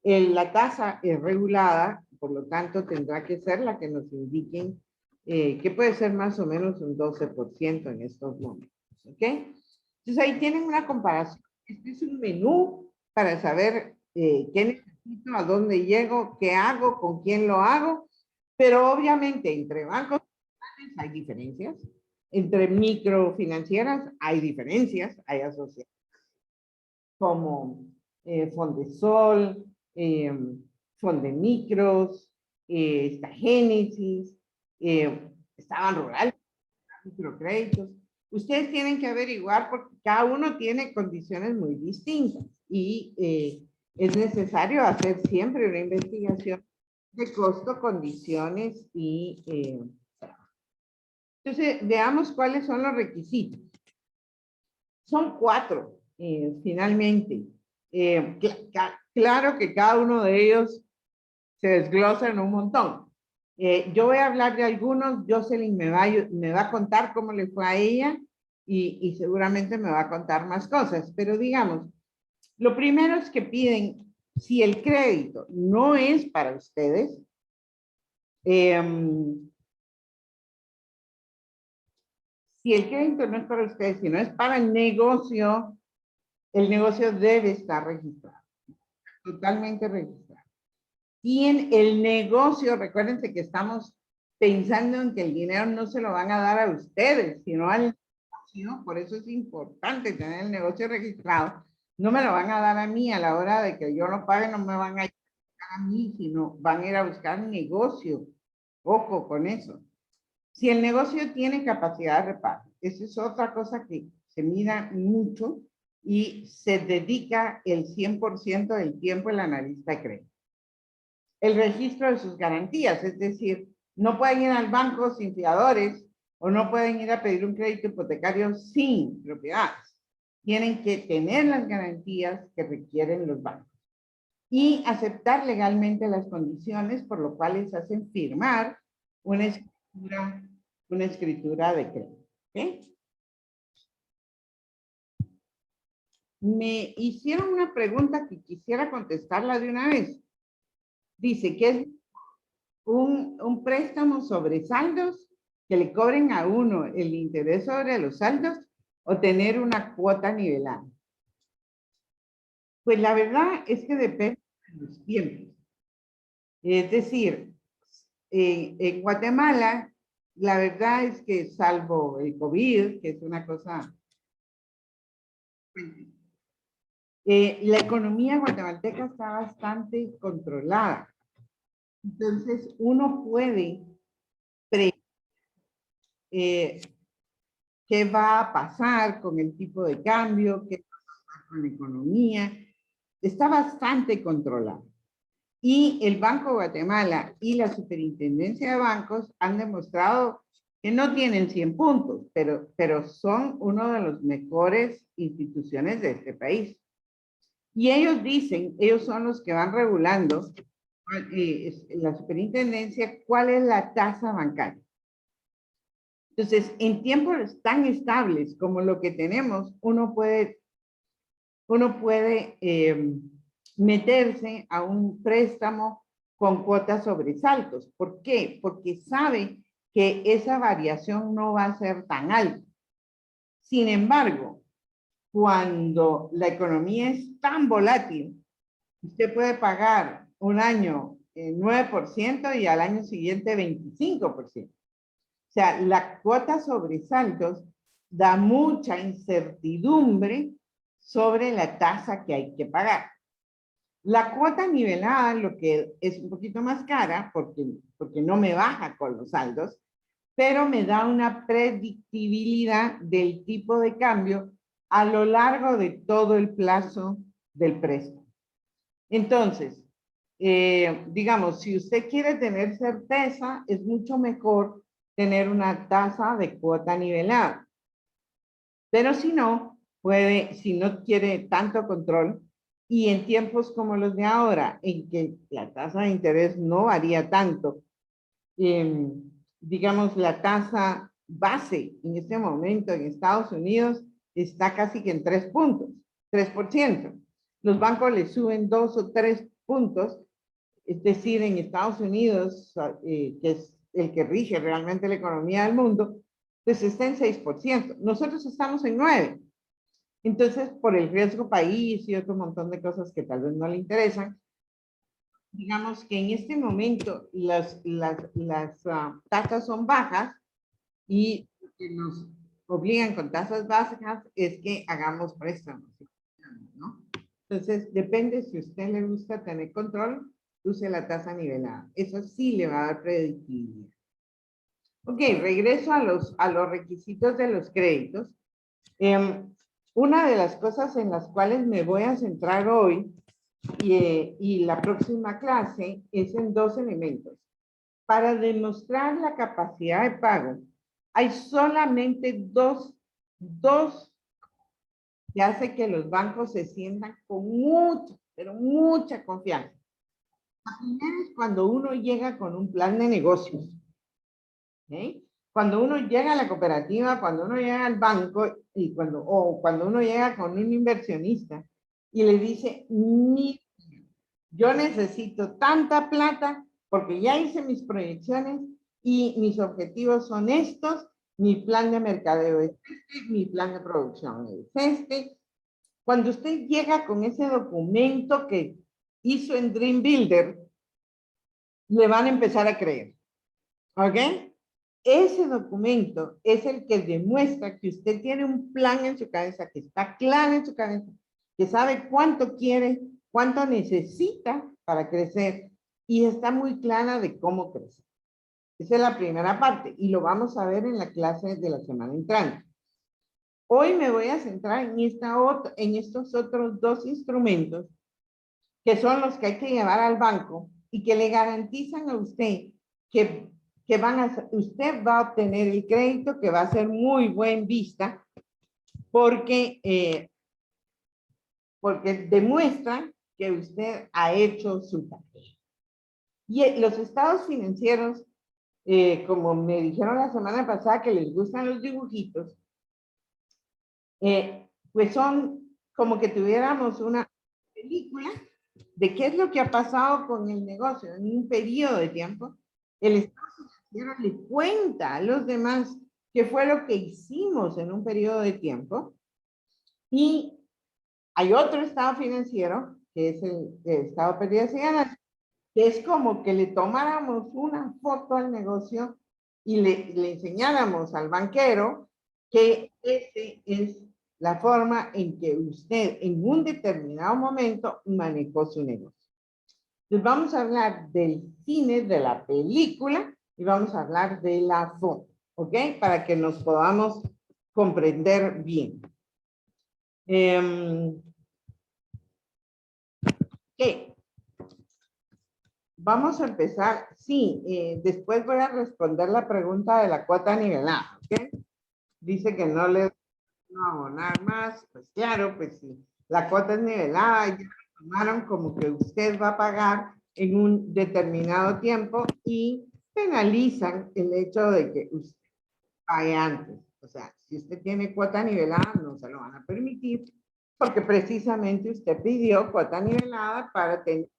La tasa es regulada, por lo tanto tendrá que ser la que nos indiquen que puede ser más o menos un 12% en estos momentos. ¿Ok? Entonces ahí tienen una comparación. Este es un menú para saber qué necesito, a dónde llego, qué hago, con quién lo hago, pero obviamente entre bancos hay diferencias. Entre microfinancieras hay diferencias, hay asociaciones como Fondesol, Fondemicros, está Génesis, estaban rurales, microcréditos. Ustedes tienen que averiguar porque cada uno tiene condiciones muy distintas y es necesario hacer siempre una investigación de costo, condiciones y entonces veamos cuáles son los requisitos. Son 4, finalmente. Claro que cada uno de ellos se desglosa en un montón. Yo voy a hablar de algunos, Jocelyn me va a contar cómo le fue a ella y seguramente me va a contar más cosas, pero digamos, lo primero es que piden, si el crédito no es para ustedes, si el crédito no es para ustedes, sino es para el negocio debe estar registrado, totalmente registrado. Y en el negocio, recuérdense que estamos pensando en que el dinero no se lo van a dar a ustedes, sino al negocio. negocio, por eso es importante tener el negocio registrado. No me lo van a dar a mí a la hora de que yo lo pague, no me van a ir a mí, sino van a ir a buscar un negocio. Ojo con eso. Si el negocio tiene capacidad de reparto, esa es otra cosa que se mira mucho y se dedica el 100% del tiempo el analista de crédito. El registro de sus garantías, es decir, no pueden ir al banco sin fiadores o no pueden ir a pedir un crédito hipotecario sin propiedades. Tienen que tener las garantías que requieren los bancos y aceptar legalmente las condiciones por lo cual les hacen firmar una escritura de crédito. ¿Okay? Me hicieron una pregunta que quisiera contestarla de una vez. Dice que es un préstamo sobre saldos que le cobren a uno el interés sobre los saldos o tener una cuota nivelada. Pues la verdad es que depende de los tiempos. Es decir, en Guatemala, la verdad es que salvo el COVID, que es una cosa... la economía guatemalteca está bastante controlada. Entonces, uno puede qué va a pasar con el tipo de cambio, qué va a pasar con la economía. Está bastante controlado. Y el Banco de Guatemala y la Superintendencia de Bancos han demostrado que no tienen 100 puntos, pero son uno de los mejores instituciones de este país. Y ellos dicen, ellos son los que van regulando la superintendencia, cuál es la tasa bancaria. Entonces, en tiempos tan estables como lo que tenemos, uno puede meterse a un préstamo con cuotas sobresaltos. ¿Por qué? Porque sabe que esa variación no va a ser tan alta. Sin embargo, cuando la economía es tan volátil, usted puede pagar un año 9% y al año siguiente 25%. O sea, la cuota sobresaltos da mucha incertidumbre sobre la tasa que hay que pagar. La cuota nivelada, lo que es un poquito más cara, porque no me baja con los saldos, pero me da una predictibilidad del tipo de cambio a lo largo de todo el plazo del préstamo. Entonces, digamos, si usted quiere tener certeza, es mucho mejor tener una tasa de cuota nivelada. Pero si no, si no quiere tanto control, y en tiempos como los de ahora, en que la tasa de interés no varía tanto, digamos, la tasa base en este momento en Estados Unidos está casi que en 3 puntos, 3%. Los bancos le suben 2 o 3 puntos, es decir, en Estados Unidos, que es el que rige realmente la economía del mundo, pues está en 6%. Nosotros estamos en 9%. Entonces, por el riesgo país y otro montón de cosas que tal vez no le interesan, digamos que en este momento las tasas son bajas y lo que nos obligan con tasas básicas es que hagamos préstamos, ¿no? Entonces, depende si a usted le gusta tener control, use la tasa nivelada. Eso sí le va a dar predictibilidad. Ok, regreso a los requisitos de los créditos. Una de las cosas en las cuales me voy a centrar hoy y la próxima clase es en 2 elementos. Para demostrar la capacidad de pago, hay solamente dos que hace que los bancos se sientan con mucha, pero mucha confianza. La primera es cuando uno llega con un plan de negocios. ¿Okay? Cuando uno llega a la cooperativa, cuando uno llega al banco y cuando uno llega con un inversionista y le dice, yo necesito tanta plata porque ya hice mis proyecciones y mis objetivos son estos, mi plan de mercadeo es este, mi plan de producción es este. Cuando usted llega con ese documento que hizo en Dream Builder, le van a empezar a creer. ¿Ok? ese documento es el que demuestra que usted tiene un plan en su cabeza, que está claro en su cabeza, que sabe cuánto quiere, cuánto necesita para crecer y está muy clara de cómo crecer. Esa es la primera parte y lo vamos a ver en la clase de la semana entrante. Hoy me voy a centrar en estos otros dos instrumentos que son los que hay que llevar al banco y que le garantizan a usted que usted va a obtener el crédito que va a ser muy buen vista porque demuestra que usted ha hecho su tarea. Y los estados financieros, como me dijeron la semana pasada que les gustan los dibujitos, pues son como que tuviéramos una película de qué es lo que ha pasado con el negocio en un periodo de tiempo. El estado financiero le cuenta a los demás qué fue lo que hicimos en un periodo de tiempo. Y hay otro estado financiero, que es el estado de pérdidas y ganancias, que es como que le tomáramos una foto al negocio y le enseñáramos al banquero que ese es la forma en que usted en un determinado momento manejó su negocio. Entonces vamos a hablar del cine, de la película, y vamos a hablar de la foto, ¿ok? Para que nos podamos comprender bien. ¿Qué? Vamos a empezar, sí, después voy a responder la pregunta de la cuota nivelada, ¿ok? Dice que no le va a abonar más, pues claro, pues sí, la cuota es nivelada, ya lo tomaron como que usted va a pagar en un determinado tiempo y penalizan el hecho de que usted pague antes. O sea, si usted tiene cuota nivelada, no se lo van a permitir, porque precisamente usted pidió cuota nivelada para tener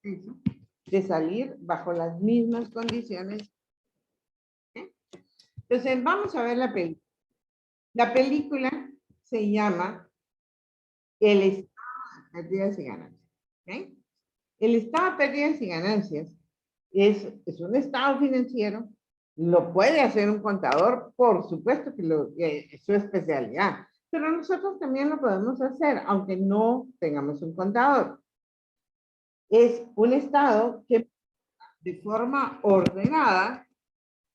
de salir bajo las mismas condiciones. Entonces, vamos a ver la película. La película se llama El estado de pérdidas y ganancias. ¿Okay? El estado de pérdidas y ganancias es un estado financiero, lo puede hacer un contador, por supuesto que es su especialidad, pero nosotros también lo podemos hacer, aunque no tengamos un contador. Es un estado que de forma ordenada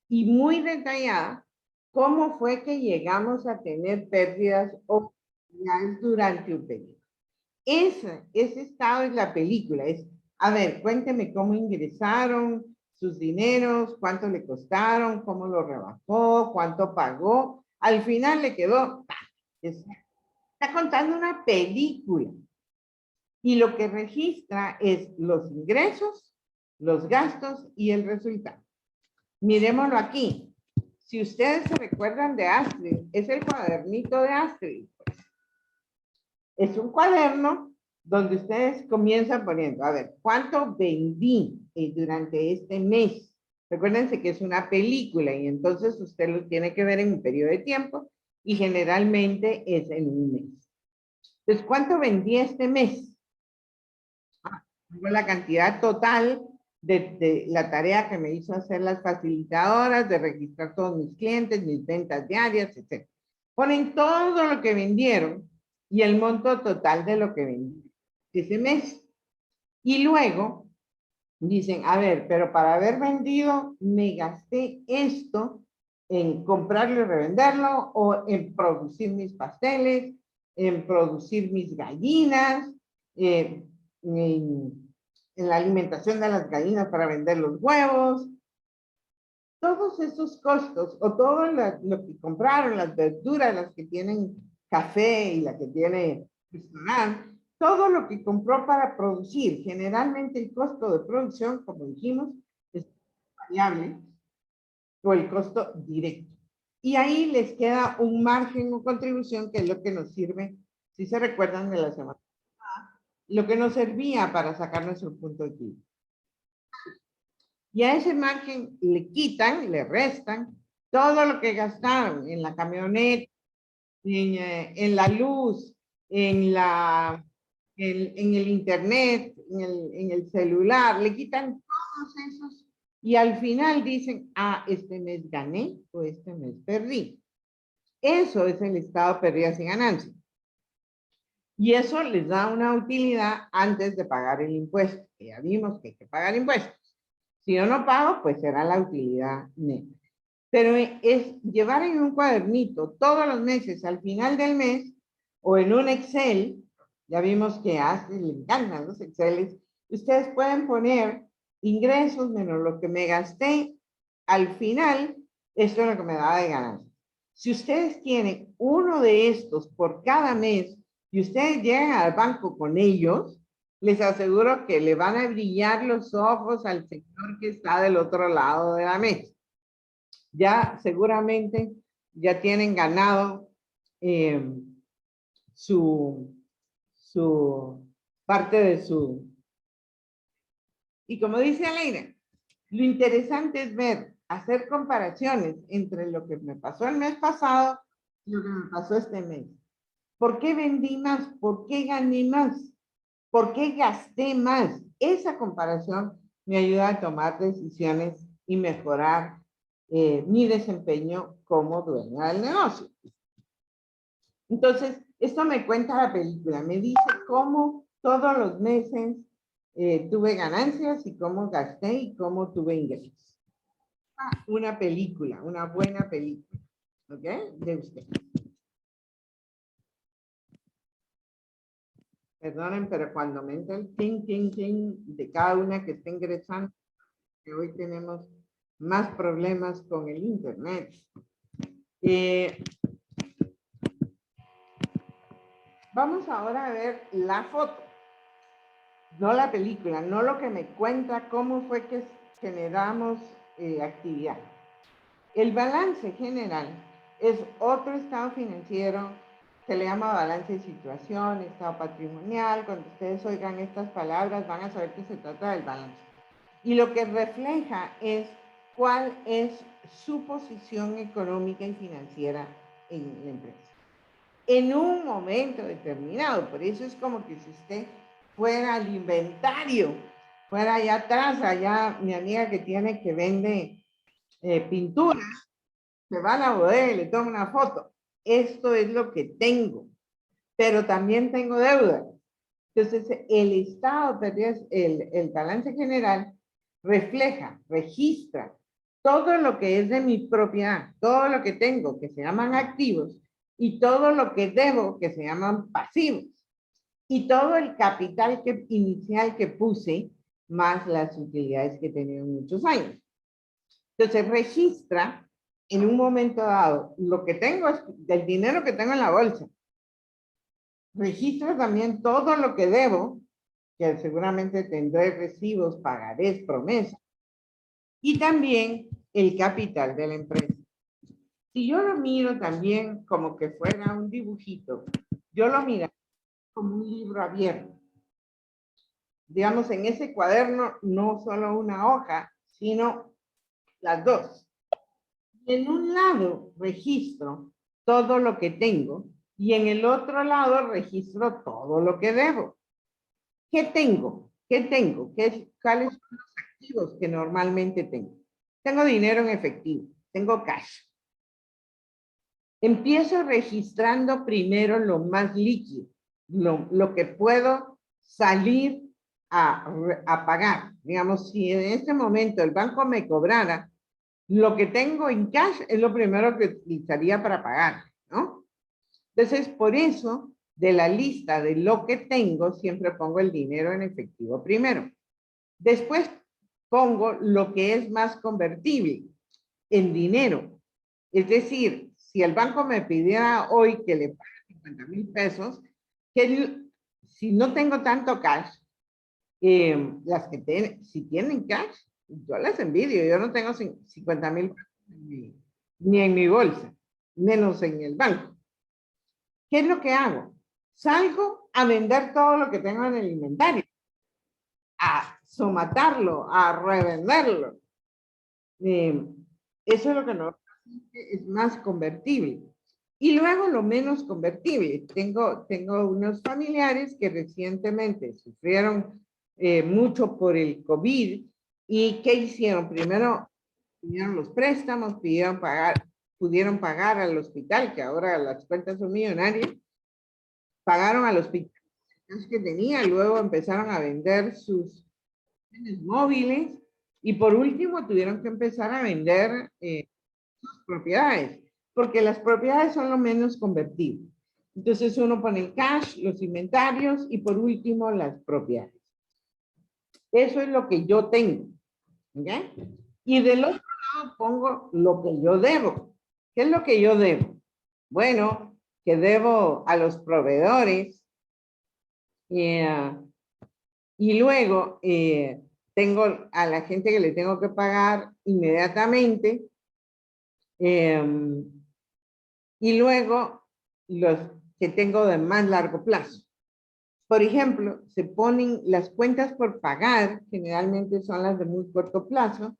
y muy detallada cómo fue que llegamos a tener pérdidas o utilidades durante un periodo. Ese estado es la película, es, a ver, cuénteme cómo ingresaron sus dineros, cuánto le costaron, cómo lo rebajó, cuánto pagó, al final le quedó, está contando una película y lo que registra es los ingresos, los gastos y el resultado. Miremoslo aquí. Si ustedes se recuerdan de Astrid, es el cuadernito de Astrid. Pues. Es un cuaderno donde ustedes comienzan poniendo, a ver, ¿cuánto vendí durante este mes? Recuérdense que es una película y entonces usted lo tiene que ver en un periodo de tiempo y generalmente es en un mes. Entonces, ¿cuánto vendí este mes? La cantidad total de la tarea que me hizo hacer las facilitadoras, de registrar todos mis clientes, mis ventas diarias, etc. Ponen todo lo que vendieron y el monto total de lo que vendí ese mes. Y luego dicen, a ver, pero para haber vendido me gasté esto en comprarlo y revenderlo o en producir mis pasteles, en producir mis gallinas, en la alimentación de las gallinas para vender los huevos, todos esos costos o todo lo que compraron, las verduras, las que tienen café y la que tiene restaurante, todo lo que compró para producir, generalmente el costo de producción, como dijimos, es variable o el costo directo. Y ahí les queda un margen o contribución que es lo que nos sirve, si se recuerdan de la semana pasada, lo que nos servía para sacar nuestro punto de equilibrio. Y a ese margen le quitan, le restan todo lo que gastaron en la camioneta, en la luz, en el internet, en el celular, le quitan todos esos y al final dicen, ah, este mes gané o este mes perdí. Eso es el estado de pérdidas y ganancias. Y eso les da una utilidad antes de pagar el impuesto. Ya vimos que hay que pagar impuestos. Si yo no pago, pues será la utilidad neta. Pero es llevar en un cuadernito todos los meses, al final del mes, o en un Excel, ya vimos que le encantan los Exceles, ustedes pueden poner ingresos menos lo que me gasté, al final, esto es lo que me da de ganancia. Si ustedes tienen uno de estos por cada mes, y ustedes llegan al banco con ellos, les aseguro que le van a brillar los ojos al señor que está del otro lado de la mesa. Ya seguramente ya tienen ganado su parte de su... Y como dice Aleina, lo interesante es ver, hacer comparaciones entre lo que me pasó el mes pasado y lo que me pasó este mes. ¿Por qué vendí más? ¿Por qué gané más? ¿Por qué gasté más? Esa comparación me ayuda a tomar decisiones y mejorar mi desempeño como dueña del negocio. Entonces, esto me cuenta la película, me dice cómo todos los meses tuve ganancias y cómo gasté y cómo tuve ingresos. Una película, una buena película, ¿ok? De usted. Perdonen, pero cuando me entra el ting de cada una que está ingresando, que hoy tenemos más problemas con el internet. Vamos ahora a ver la foto, no la película, no lo que me cuenta cómo fue que generamos actividad. El balance general es otro estado financiero, se le llama balance de situación, estado patrimonial. Cuando ustedes oigan estas palabras van a saber que se trata del balance. Y lo que refleja es cuál es su posición económica y financiera en la empresa. En un momento determinado, por eso es como que si usted fuera al inventario, fuera allá atrás, allá mi amiga que vende pinturas, se va a la bodega y le toma una foto. Esto es lo que tengo, pero también tengo deuda. Entonces, el estado, el balance general refleja, registra todo lo que es de mi propiedad, todo lo que tengo, que se llaman activos, y todo lo que debo, que se llaman pasivos, y todo el capital inicial que puse, más las utilidades que he tenido en muchos años. Entonces, registra en un momento dado lo que tengo, del dinero que tengo en la bolsa. Registra también todo lo que debo, que seguramente tendré recibos, pagarés, promesas. Y también el capital de la empresa. Si yo lo miro también como que fuera un dibujito, yo lo miro como un libro abierto. Digamos, en ese cuaderno no solo una hoja, sino las dos. En un lado registro todo lo que tengo y en el otro lado registro todo lo que debo. ¿Qué tengo? ¿Qué tengo? ¿Cuáles son los activos que normalmente tengo? Tengo dinero en efectivo, tengo cash. Empiezo registrando primero lo más líquido, lo que puedo salir a pagar. Digamos, si en este momento el banco me cobrara, lo que tengo en cash es lo primero que utilizaría para pagar, ¿no? Entonces, por eso, de la lista de lo que tengo, siempre pongo el dinero en efectivo primero. Después pongo lo que es más convertible en dinero. Es decir, si el banco me pidiera hoy que le pague 50,000 pesos, que si no tengo tanto cash, las que si tienen cash, yo las envidio. Yo no tengo 50,000 ni en mi bolsa, menos en el banco. ¿Qué es lo que hago? Salgo a vender todo lo que tengo en el inventario, a somatarlo, a revenderlo. Eso es lo que no es más convertible. Y luego lo menos convertible. Tengo unos familiares que recientemente sufrieron mucho por el COVID ¿Y qué hicieron? Primero pidieron los préstamos, pudieron pagar al hospital, que ahora las cuentas son millonarias, pagaron al hospital que tenía, luego empezaron a vender sus bienes móviles y por último tuvieron que empezar a vender sus propiedades, porque las propiedades son lo menos convertibles. Entonces uno pone el cash, los inventarios y por último las propiedades. Eso es lo que yo tengo. ¿Ok? Y del otro lado pongo lo que yo debo. ¿Qué es lo que yo debo? Bueno, que debo a los proveedores y luego tengo a la gente que le tengo que pagar inmediatamente y luego los que tengo de más largo plazo. Por ejemplo, se ponen las cuentas por pagar, generalmente son las de muy corto plazo,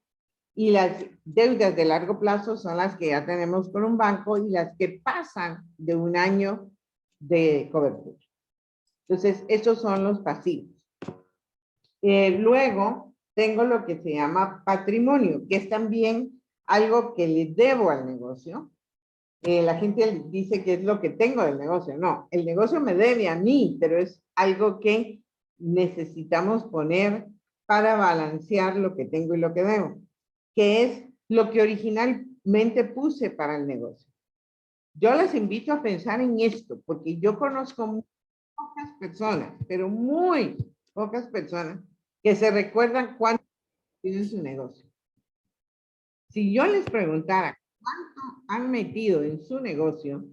y las deudas de largo plazo son las que ya tenemos con un banco y las que pasan de un año de cobertura. Entonces, esos son los pasivos. Luego, tengo lo que se llama patrimonio, que es también algo que le debo al negocio. La gente dice que es lo que tengo del negocio. No, el negocio me debe a mí, pero es algo que necesitamos poner para balancear lo que tengo y lo que debo, que es lo que originalmente puse para el negocio. Yo les invito a pensar en esto, porque yo conozco muy pocas personas, pero muy pocas personas que se recuerdan cuánto tienen su negocio. Si yo les preguntara cuánto han metido en su negocio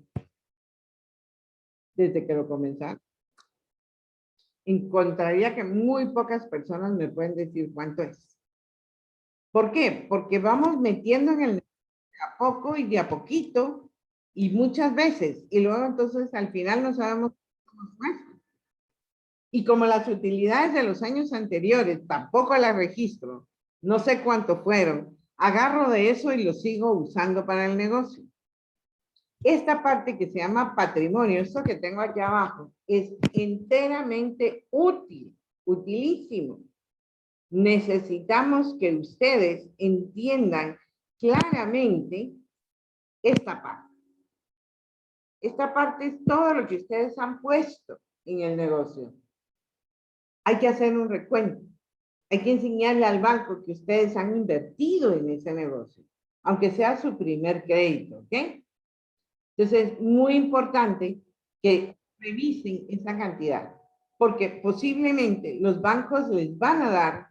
desde que lo comenzaron, encontraría que muy pocas personas me pueden decir cuánto es. ¿Por qué? Porque vamos metiendo en el negocio de a poco y de a poquito y muchas veces y luego entonces al final no sabemos cómo fue. Y como las utilidades de los años anteriores tampoco las registro, no sé cuánto fueron, agarro de eso y lo sigo usando para el negocio. Esta parte que se llama patrimonio, esto que tengo aquí abajo, es enteramente útil, utilísimo. Necesitamos que ustedes entiendan claramente esta parte. Esta parte es todo lo que ustedes han puesto en el negocio. Hay que hacer un recuento. Hay que enseñarle al banco que ustedes han invertido en ese negocio, aunque sea su primer crédito, ¿ok? Entonces, es muy importante que revisen esa cantidad, porque posiblemente los bancos les van a dar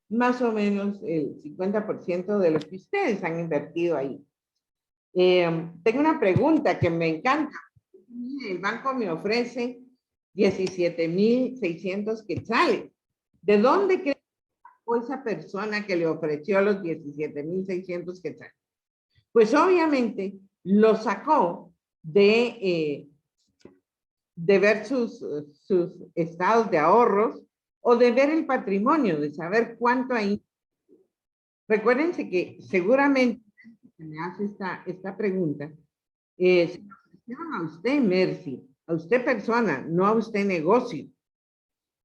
más o menos el 50% de lo que ustedes han invertido ahí. Tengo una pregunta que me encanta. El banco me ofrece 17,600 quetzales. ¿De dónde cree esa persona que le ofreció los 17,600 quetzales? Pues obviamente lo sacó de ver sus estados de ahorros o de ver el patrimonio, de saber cuánto hay. Recuérdense que seguramente se me hace esta pregunta, se lo ofrecieron a usted, Mercy, a usted persona, no a usted negocio.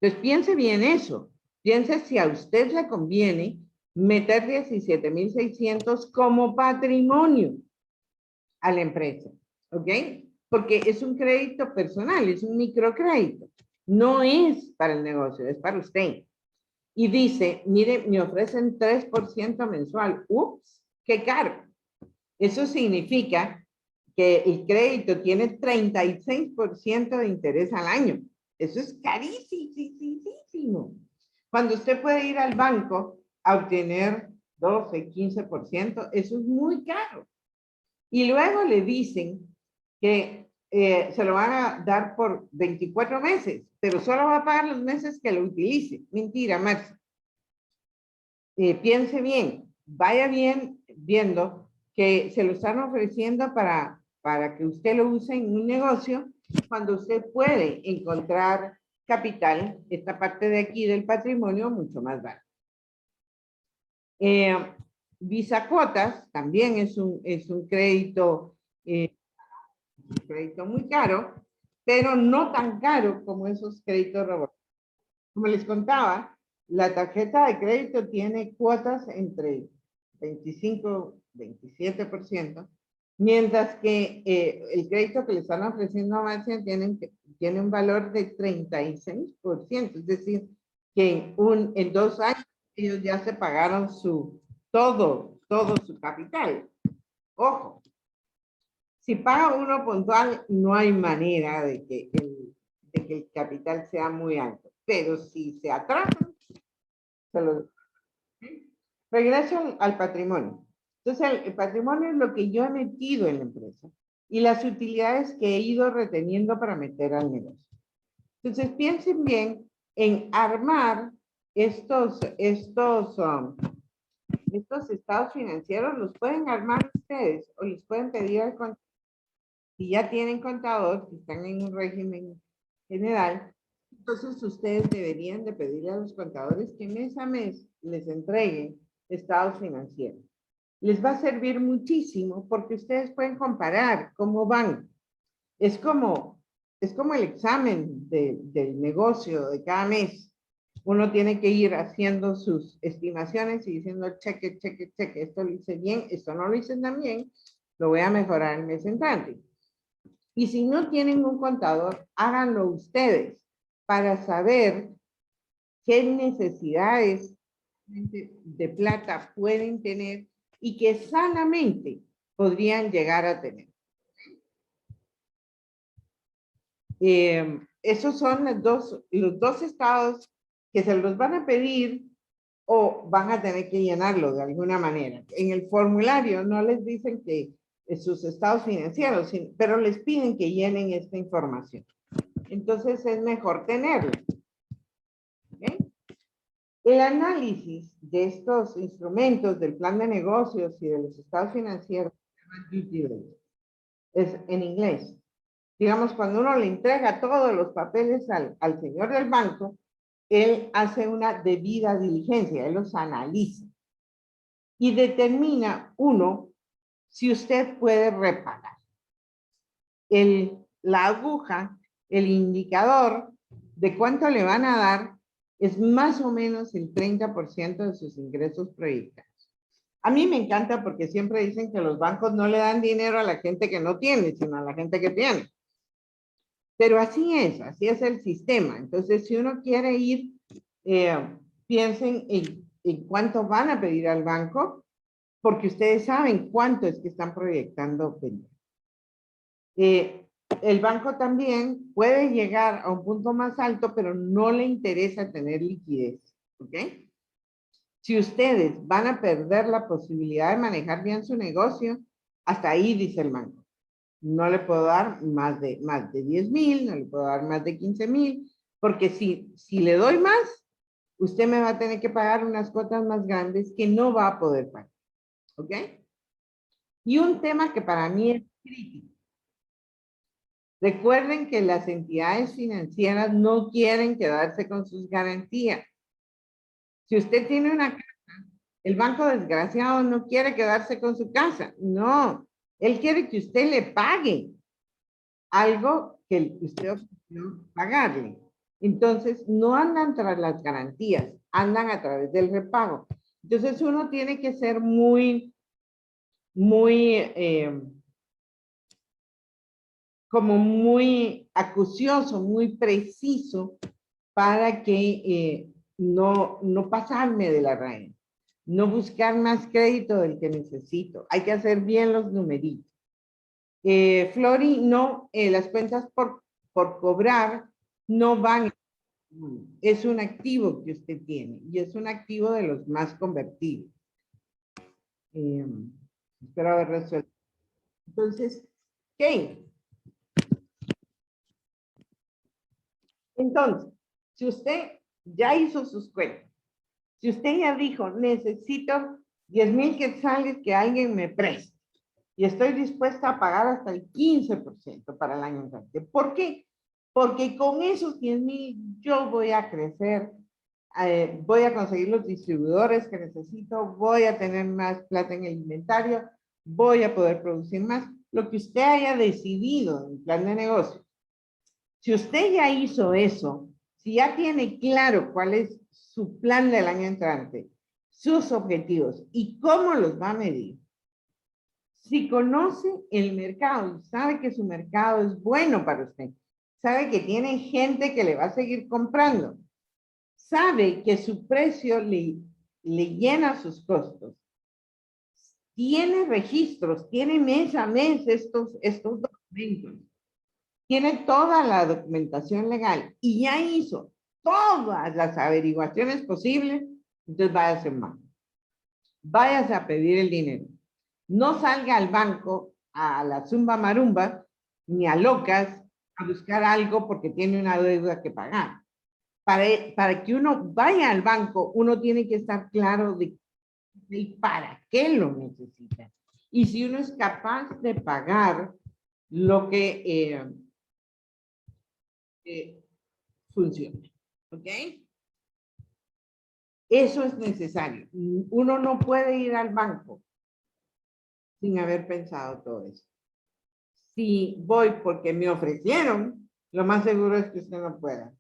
Entonces piense bien eso, piense si a usted le conviene meter 17,600 como patrimonio a la empresa, ¿ok? Porque es un crédito personal, es un microcrédito, no es para el negocio, es para usted. Y dice, mire, me ofrecen 3% mensual. Ups, qué caro. Eso significa que el crédito tiene 36% de interés al año. Eso es carísimo. Cuando usted puede ir al banco a obtener 12, 15%, eso es muy caro. Y luego le dicen que se lo van a dar por 24 meses, pero solo va a pagar los meses que lo utilice. Mentira, Max. Piense bien, vaya bien viendo que se lo están ofreciendo para que usted lo use en un negocio cuando usted puede encontrar capital, esta parte de aquí del patrimonio, mucho más barato. Visa Cuotas también es un crédito muy caro, pero no tan caro como esos créditos revolventes. Como les contaba, La tarjeta de crédito tiene cuotas entre 25 y 27%, mientras que el crédito que le están ofreciendo a Marcia tiene un valor de 36%, es decir, que en 2 años ellos ya se pagaron todo su capital. Ojo, si paga uno puntual, no hay manera de que el capital sea muy alto, pero si se atrasa, se lo... Regreso al patrimonio. Entonces, el patrimonio es lo que yo he metido en la empresa y las utilidades que he ido reteniendo para meter al negocio. Entonces, piensen bien en armar estos estados financieros, los pueden armar ustedes o les pueden pedir al contador. Si ya tienen contador, si están en un régimen general, entonces ustedes deberían de pedirle a los contadores que mes a mes les entreguen estados financieros. Les va a servir muchísimo porque ustedes pueden comparar cómo van. Es como el examen del negocio de cada mes. Uno tiene que ir haciendo sus estimaciones y diciendo cheque, cheque, cheque. Esto lo hice bien, esto no lo hice tan bien, lo voy a mejorar el mes entrante. Y si no tienen un contador, háganlo ustedes para saber qué necesidades de plata pueden tener y que sanamente podrían llegar a tener. Esos son los dos estados que se los van a pedir o van a tener que llenarlo de alguna manera. En el formulario no les dicen que sus estados financieros, pero les piden que llenen esta información. Entonces es mejor tenerlo. ¿Okay? El análisis de estos instrumentos del plan de negocios y de los estados financieros es en inglés. Digamos, cuando uno le entrega todos los papeles al señor del banco, él hace una debida diligencia, él los analiza y determina, uno, si usted puede repagar. La aguja, el indicador de cuánto le van a dar es más o menos el 30% de sus ingresos proyectados. A mí me encanta porque siempre dicen que los bancos no le dan dinero a la gente que no tiene, sino a la gente que tiene. Pero así es el sistema. Entonces, si uno quiere ir, piensen en cuánto van a pedir al banco, porque ustedes saben cuánto es que están proyectando vender. El banco también puede llegar a un punto más alto, pero no le interesa tener liquidez. ¿Ok? Si ustedes van a perder la posibilidad de manejar bien su negocio, hasta ahí dice el banco. No le puedo dar más de 10,000, no le puedo dar más de 15,000, porque si le doy más, usted me va a tener que pagar unas cuotas más grandes que no va a poder pagar. ¿Ok? Y un tema que para mí es crítico. Recuerden que las entidades financieras no quieren quedarse con sus garantías. Si usted tiene una casa, el banco desgraciado no quiere quedarse con su casa. No, él quiere que usted le pague algo que usted ofreció pagarle. Entonces, no andan tras las garantías, andan a través del repago. Entonces, uno tiene que ser muy acucioso, muy preciso para que no pasarme de la raya, no buscar más crédito del que necesito. Hay que hacer bien los numeritos. Flori, no, las cuentas por cobrar no van. Es un activo que usted tiene y es un activo de los más convertidos. Espero haber resuelto. Entonces, ¿qué? Entonces, si usted ya hizo sus cuentas, si usted ya dijo, necesito 10,000 quetzales que alguien me preste y estoy dispuesta a pagar hasta el 15% para el año entrante. ¿Por qué? Porque con esos 10,000 yo voy a crecer, voy a conseguir los distribuidores que necesito, voy a tener más plata en el inventario, voy a poder producir más, lo que usted haya decidido en el plan de negocio. Si usted ya hizo eso, si ya tiene claro cuál es su plan del año entrante, sus objetivos y cómo los va a medir, si conoce el mercado y sabe que su mercado es bueno para usted, sabe que tiene gente que le va a seguir comprando, sabe que su precio le llena sus costos, tiene registros, tiene mes a mes estos documentos, tiene toda la documentación legal y ya hizo todas las averiguaciones posibles, entonces váyase en banco. Váyase a pedir el dinero. No salga al banco, a la zumba marumba, ni a locas, a buscar algo porque tiene una deuda que pagar. Para que uno vaya al banco, uno tiene que estar claro de para qué lo necesita. Y si uno es capaz de pagar lo que funciona. ¿Ok? Eso es necesario. Uno no puede ir al banco sin haber pensado todo eso. Si voy porque me ofrecieron, lo más seguro es que usted no pueda,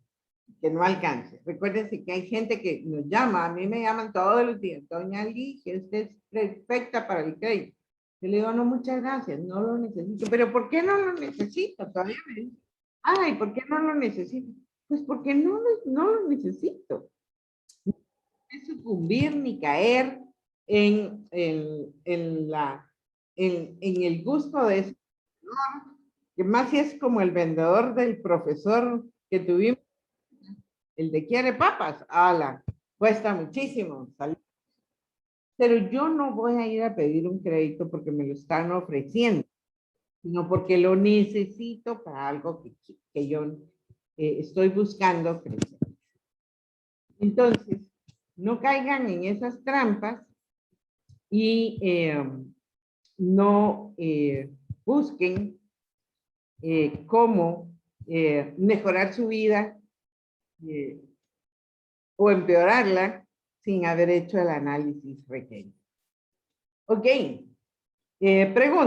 que no alcance. Recuérdense que hay gente que nos llama, a mí me llaman todos los días, doña Ligia, usted es perfecta para el crédito. Yo le digo, no, muchas gracias, no lo necesito. ¿Pero por qué no lo necesito? Todavía me dice, ay, ¿por qué no lo necesito? Pues porque no lo necesito. No es sucumbir ni caer en el gusto de eso, que más si es como el vendedor del profesor que tuvimos, el de quiere papas, ala, cuesta muchísimo. Pero yo no voy a ir a pedir un crédito porque me lo están ofreciendo, sino porque lo necesito para algo que yo estoy buscando crecer. Entonces, no caigan en esas trampas y no busquen cómo mejorar su vida o empeorarla sin haber hecho el análisis requerido. Ok, pregunta.